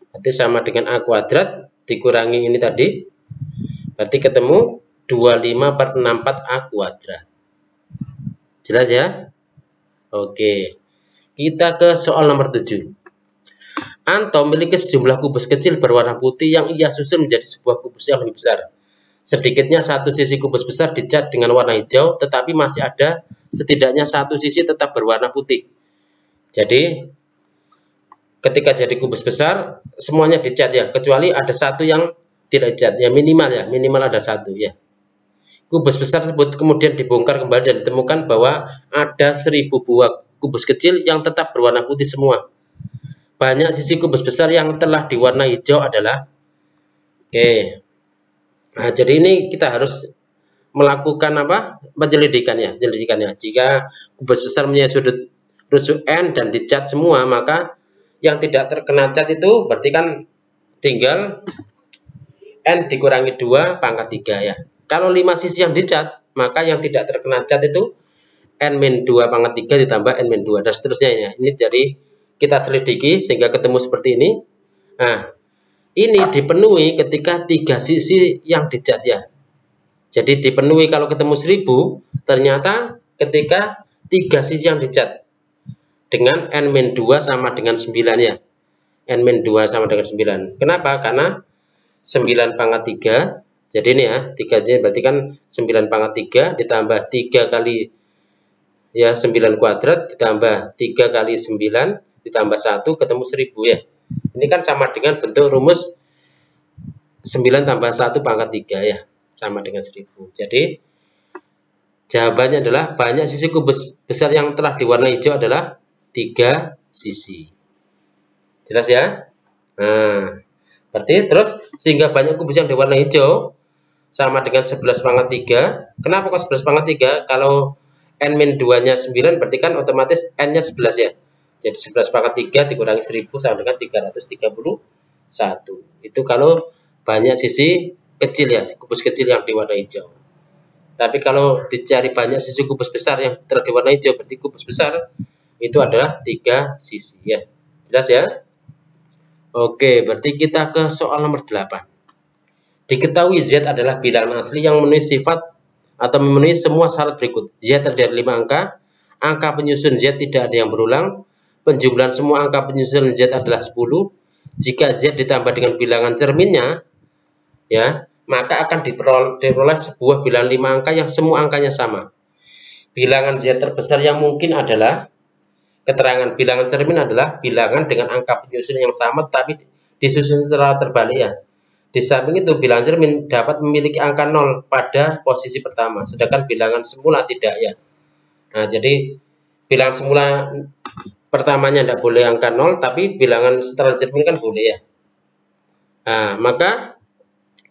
Berarti sama dengan A kuadrat dikurangi ini tadi, berarti ketemu 25/64A kuadrat. Jelas ya? Oke. Kita ke soal nomor 7. Anto memiliki sejumlah kubus kecil berwarna putih yang ia susun menjadi sebuah kubus yang lebih besar. Sedikitnya satu sisi kubus besar dicat dengan warna hijau, tetapi masih ada setidaknya satu sisi tetap berwarna putih. Jadi, ketika jadi kubus besar, semuanya dicat ya, kecuali ada satu yang tidak dicat ya, minimal ada satu ya. Kubus besar tersebut kemudian dibongkar kembali dan ditemukan bahwa ada 1000 buah kubus kecil yang tetap berwarna putih semua. Banyak sisi kubus besar yang telah diwarnai hijau adalah, oke. Nah, jadi ini kita harus melakukan apa? Penyelidikannya. Jika kubus besar punya sudut rusuk N dan dicat semua, maka yang tidak terkena cat itu berarti kan tinggal N dikurangi 2 pangkat 3 ya. Kalau 5 sisi yang dicat, maka yang tidak terkena cat itu N-2 pangkat 3 ditambah N-2 dan seterusnya ya. Ini jadi kita selidiki sehingga ketemu seperti ini. Nah, ini dipenuhi ketika 3 sisi yang dicat ya. Jadi dipenuhi kalau ketemu 1000, ternyata ketika 3 sisi yang dicat dengan N-2 sama dengan 9 ya. N-2 sama dengan 9. Kenapa? Karena 9 pangkat 3. Jadi ini ya, 3J berarti kan 9 pangkat 3 ditambah 3 kali ya 9 kuadrat ditambah 3 kali 9 ditambah 1 ketemu 1000 ya. Ini kan sama dengan bentuk rumus 9 tambah 1 pangkat 3 ya, sama dengan 1000. Jadi jawabannya adalah banyak sisi kubus besar yang telah diwarnai hijau adalah 3 sisi. Jelas ya? Nah, berarti terus sehingga banyak kubus yang diwarnai hijau sama dengan 11 pangkat 3. Kenapa kok 11 pangkat 3? Kalau N-2-nya 9 berarti kan otomatis N-nya 11 ya. Jadi 11 pangkat 3 dikurangi 1000 sama dengan 331. Itu kalau banyak sisi kecil ya, kubus kecil yang diwarnai hijau. Tapi kalau dicari banyak sisi kubus besar yang telah diwarnai hijau, berarti kubus besar itu adalah 3 sisi ya. Jelas ya? Oke, berarti kita ke soal nomor 8. Diketahui Z adalah bilangan asli yang memenuhi sifat atau memenuhi semua syarat berikut. Z terdiri dari 5 angka. Angka penyusun Z tidak ada yang berulang. Penjumlahan semua angka penyusun Z adalah 10. Jika Z ditambah dengan bilangan cerminnya, ya, maka akan diperoleh sebuah bilangan 5 angka yang semua angkanya sama. Bilangan Z terbesar yang mungkin adalah, keterangan bilangan cermin adalah bilangan dengan angka penyusun yang sama tapi disusun secara terbalik ya. Di samping itu, bilangan cermin dapat memiliki angka 0 pada posisi pertama, sedangkan bilangan semula tidak ya. Nah, jadi bilangan semula pertamanya tidak boleh angka 0, tapi bilangan setelah cermin kan boleh ya. Nah, maka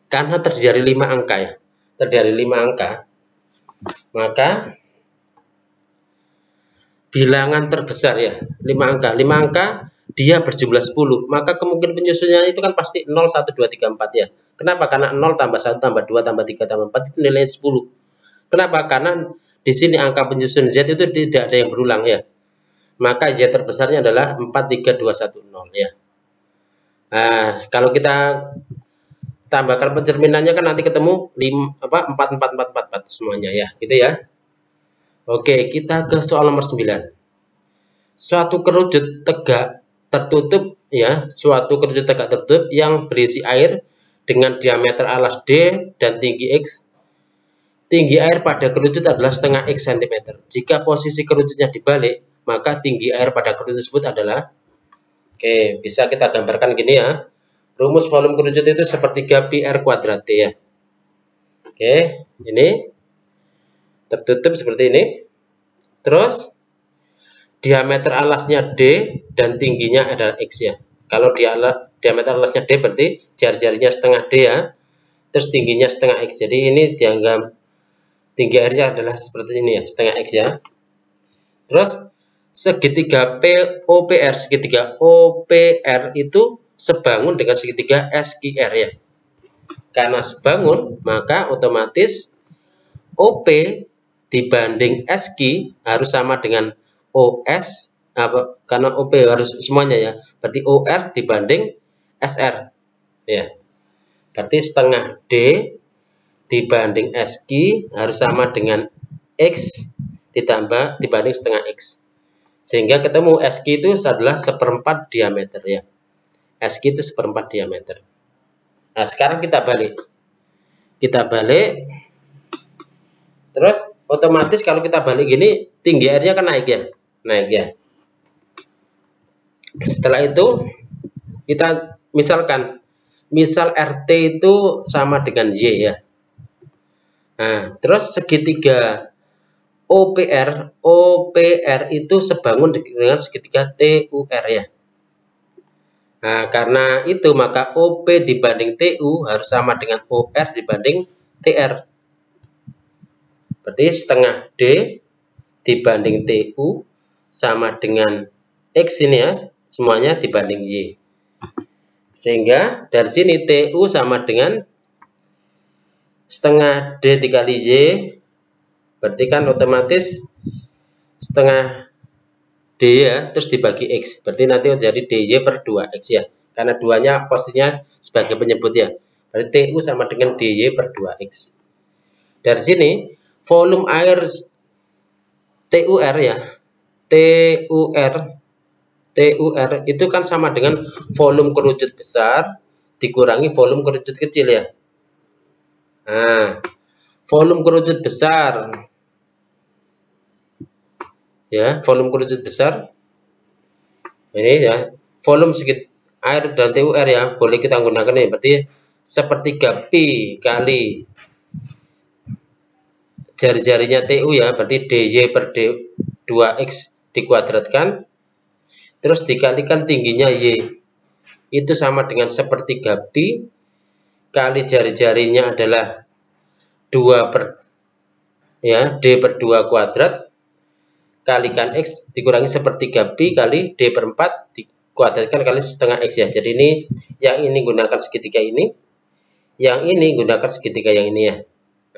karena terdiri dari 5 angka ya, terdiri dari 5 angka, maka bilangan terbesar ya, 5 angka. 5 angka dia berjumlah 10, maka kemungkinan penyusunannya itu kan pasti 0, 1, 2, 3, 4 ya. Kenapa? Karena 0 tambah 1 tambah 2 tambah 3 tambah 4 itu nilainya 10. Kenapa? Karena di sini angka penyusun Z itu tidak ada yang berulang ya. Maka Z terbesarnya adalah 4, 3, 2, 1, 0 ya. Nah, kalau kita tambahkan pencerminannya kan nanti ketemu 4, 4, 4, 4, 4, 4 semuanya ya, gitu ya. Oke, kita ke soal nomor 9. Suatu kerucut tegak tertutup ya, suatu kerucut tegak tertutup yang berisi air dengan diameter alas D dan tinggi X. Tinggi air pada kerucut adalah setengah X cm. Jika posisi kerucutnya dibalik, maka tinggi air pada kerucut tersebut adalah, oke, bisa kita gambarkan gini ya. Rumus volume kerucut itu sepertiga pi R kuadrat T ya. Oke, ini tertutup seperti ini. Terus diameter alasnya D dan tingginya adalah X ya. Kalau diameter alasnya D berarti jari-jarinya setengah D ya. Terus tingginya setengah X. Jadi ini dianggap tinggi airnya adalah seperti ini ya, setengah X ya. Terus segitiga POPR, segitiga OPR itu sebangun dengan segitiga SQR ya. Karena sebangun, maka otomatis OP dibanding SQ harus sama dengan OS, karena OP harus semuanya ya, berarti OR dibanding SR ya. Berarti setengah D dibanding SQ harus sama dengan X dibanding setengah X, sehingga ketemu SQ itu adalah seperempat diameter ya. SQ itu seperempat diameter. Nah, sekarang kita balik, terus otomatis kalau kita balik gini, tinggi airnya kan naik ya. Setelah itu kita misal RT itu sama dengan Y ya. Nah, terus segitiga OPR itu sebangun dengan segitiga TUR ya. Nah, karena itu maka OP dibanding TU harus sama dengan OR dibanding TR. Berarti setengah D dibanding TU sama dengan X ini ya, semuanya dibanding Y. Sehingga dari sini TU sama dengan setengah D dikali Y, berarti kan otomatis setengah D ya, terus dibagi X. Berarti nanti jadi DY per 2X ya. Karena duanya posisinya sebagai penyebut ya. Berarti TU sama dengan DY per 2X. Dari sini volume air TUR ya, TUR itu kan sama dengan volume kerucut besar dikurangi volume kerucut kecil ya. Nah, volume kerucut besar ya, volume kerucut besar ini ya, volume sedikit air dan TUR ya, boleh kita gunakan ini, berarti sepertiga pi kali jari-jarinya TU ya, berarti DY per 2X dikuadratkan, terus dikalikan tingginya Y, itu sama dengan sepertiga pi kali jari-jarinya adalah 2 per ya, D per 2 kuadrat kalikan X dikurangi sepertiga pi kali D per 4 dikuadratkan kali setengah X ya. Jadi ini, yang ini gunakan segitiga ini, yang ini gunakan segitiga yang ini ya.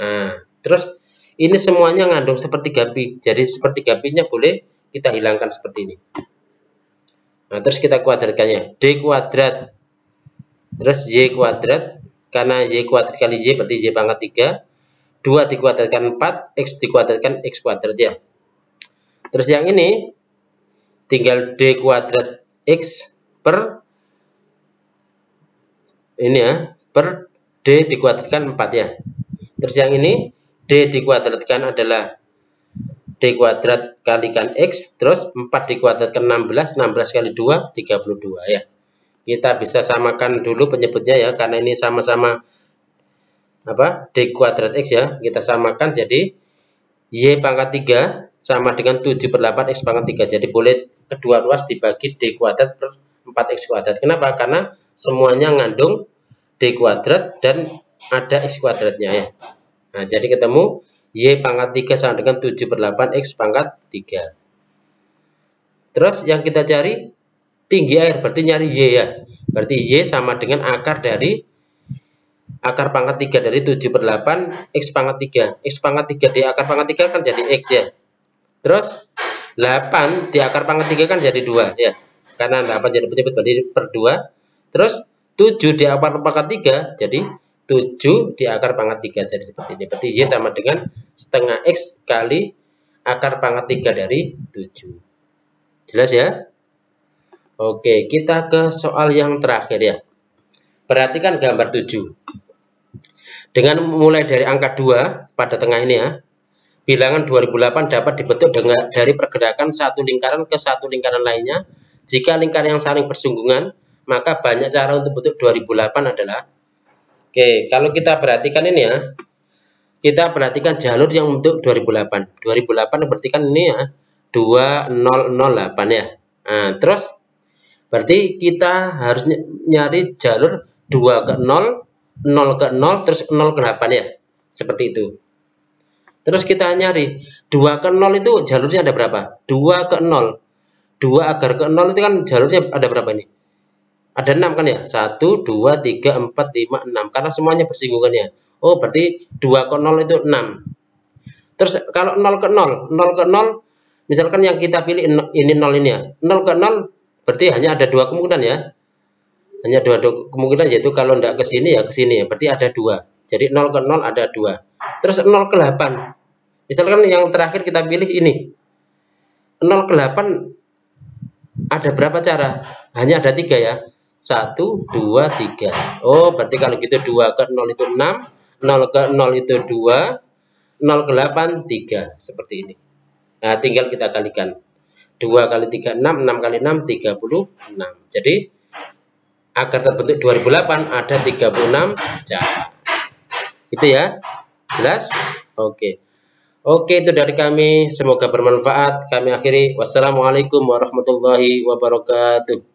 Nah, terus ini semuanya ngandung sepertiga pi, jadi sepertiga pi nya boleh kita hilangkan seperti ini. Nah, terus kita kuadratkannya, D kuadrat terus Y kuadrat, karena Y kuadrat kali Y berarti Y pangkat 3, 2 dikuadratkan 4, X dikuadratkan X kuadrat ya. Terus yang ini tinggal D kuadrat X per ini ya, per D dikuadratkan 4 ya. Terus yang ini D dikuadratkan adalah D kuadrat kalikan X, terus 4 dikuadratkan 16, 16 kali 2, 32 ya. Kita bisa samakan dulu penyebutnya ya, karena ini sama-sama D kuadrat X ya. Kita samakan jadi Y pangkat 3 sama dengan 7/8 X pangkat 3. Jadi boleh kedua ruas dibagi D kuadrat per 4X kuadrat. Kenapa? Karena semuanya ngandung D kuadrat dan ada X kuadratnya ya. Nah, jadi ketemu Y pangkat 3 sama dengan 7/8 X pangkat 3. Terus yang kita cari tinggi air, berarti nyari Y ya. Berarti Y sama dengan akar pangkat 3 dari 7/8 X pangkat 3. X pangkat 3 di akar pangkat 3 kan jadi X ya. Terus 8 di akar pangkat 3 kan jadi 2 ya. Karena 8 jadi penyebut berarti per 2. Terus 7 di akar pangkat 3 jadi 7 di akar pangkat 3. Jadi seperti ini. Berarti Y sama dengan setengah X kali akar pangkat 3 dari 7. Jelas ya? Oke, kita ke soal yang terakhir ya. Perhatikan gambar 7. Dengan mulai dari angka 2 pada tengah ini ya, bilangan 2008 dapat dibentuk dari pergerakan satu lingkaran ke satu lingkaran lainnya. Jika lingkaran yang saling bersinggungan, maka banyak cara untuk bentuk 2008 adalah. Oke, kalau kita perhatikan ini ya, kita perhatikan jalur yang bentuk 2008. 2008 berarti kan ini ya, 2008 ya. Nah, terus berarti kita harus nyari jalur 2 ke 0, 0 ke 0, terus 0 ke 8 ya. Seperti itu. Terus kita nyari 2 ke 0 itu jalurnya ada berapa? 2 ke 0. 2 agar ke 0 itu kan jalurnya ada berapa ini? Ada 6 kan ya? 1, 2, 3, 4, 5, 6. Karena semuanya bersinggungan ya. Oh, berarti 2 ke 0 itu 6. Terus kalau 0 ke 0, 0 ke 0, misalkan yang kita pilih ini 0 ini ya. 0 ke 0 berarti hanya ada 2 kemungkinan ya. Hanya 2 kemungkinan, yaitu kalau tidak ke sini ya ke sini ya. Berarti ada 2. Jadi 0 ke 0 ada 2. Terus 0 ke 8. Misalkan yang terakhir kita pilih ini. 0 ke 8 ada berapa cara? Hanya ada 3 ya. 1, 2, 3. Oh, berarti kalau gitu 2 ke 0 itu 6. 0 ke 0 itu 2. 0 ke 8, 3. Seperti ini. Nah, tinggal kita kalikan. 2 kali 3, 6. 6 kali 6, 36. Jadi, agar terbentuk 2008 ada 36 cara. Itu ya. Jelas? Oke. Oke, itu dari kami. Semoga bermanfaat. Kami akhiri. Wassalamualaikum warahmatullahi wabarakatuh.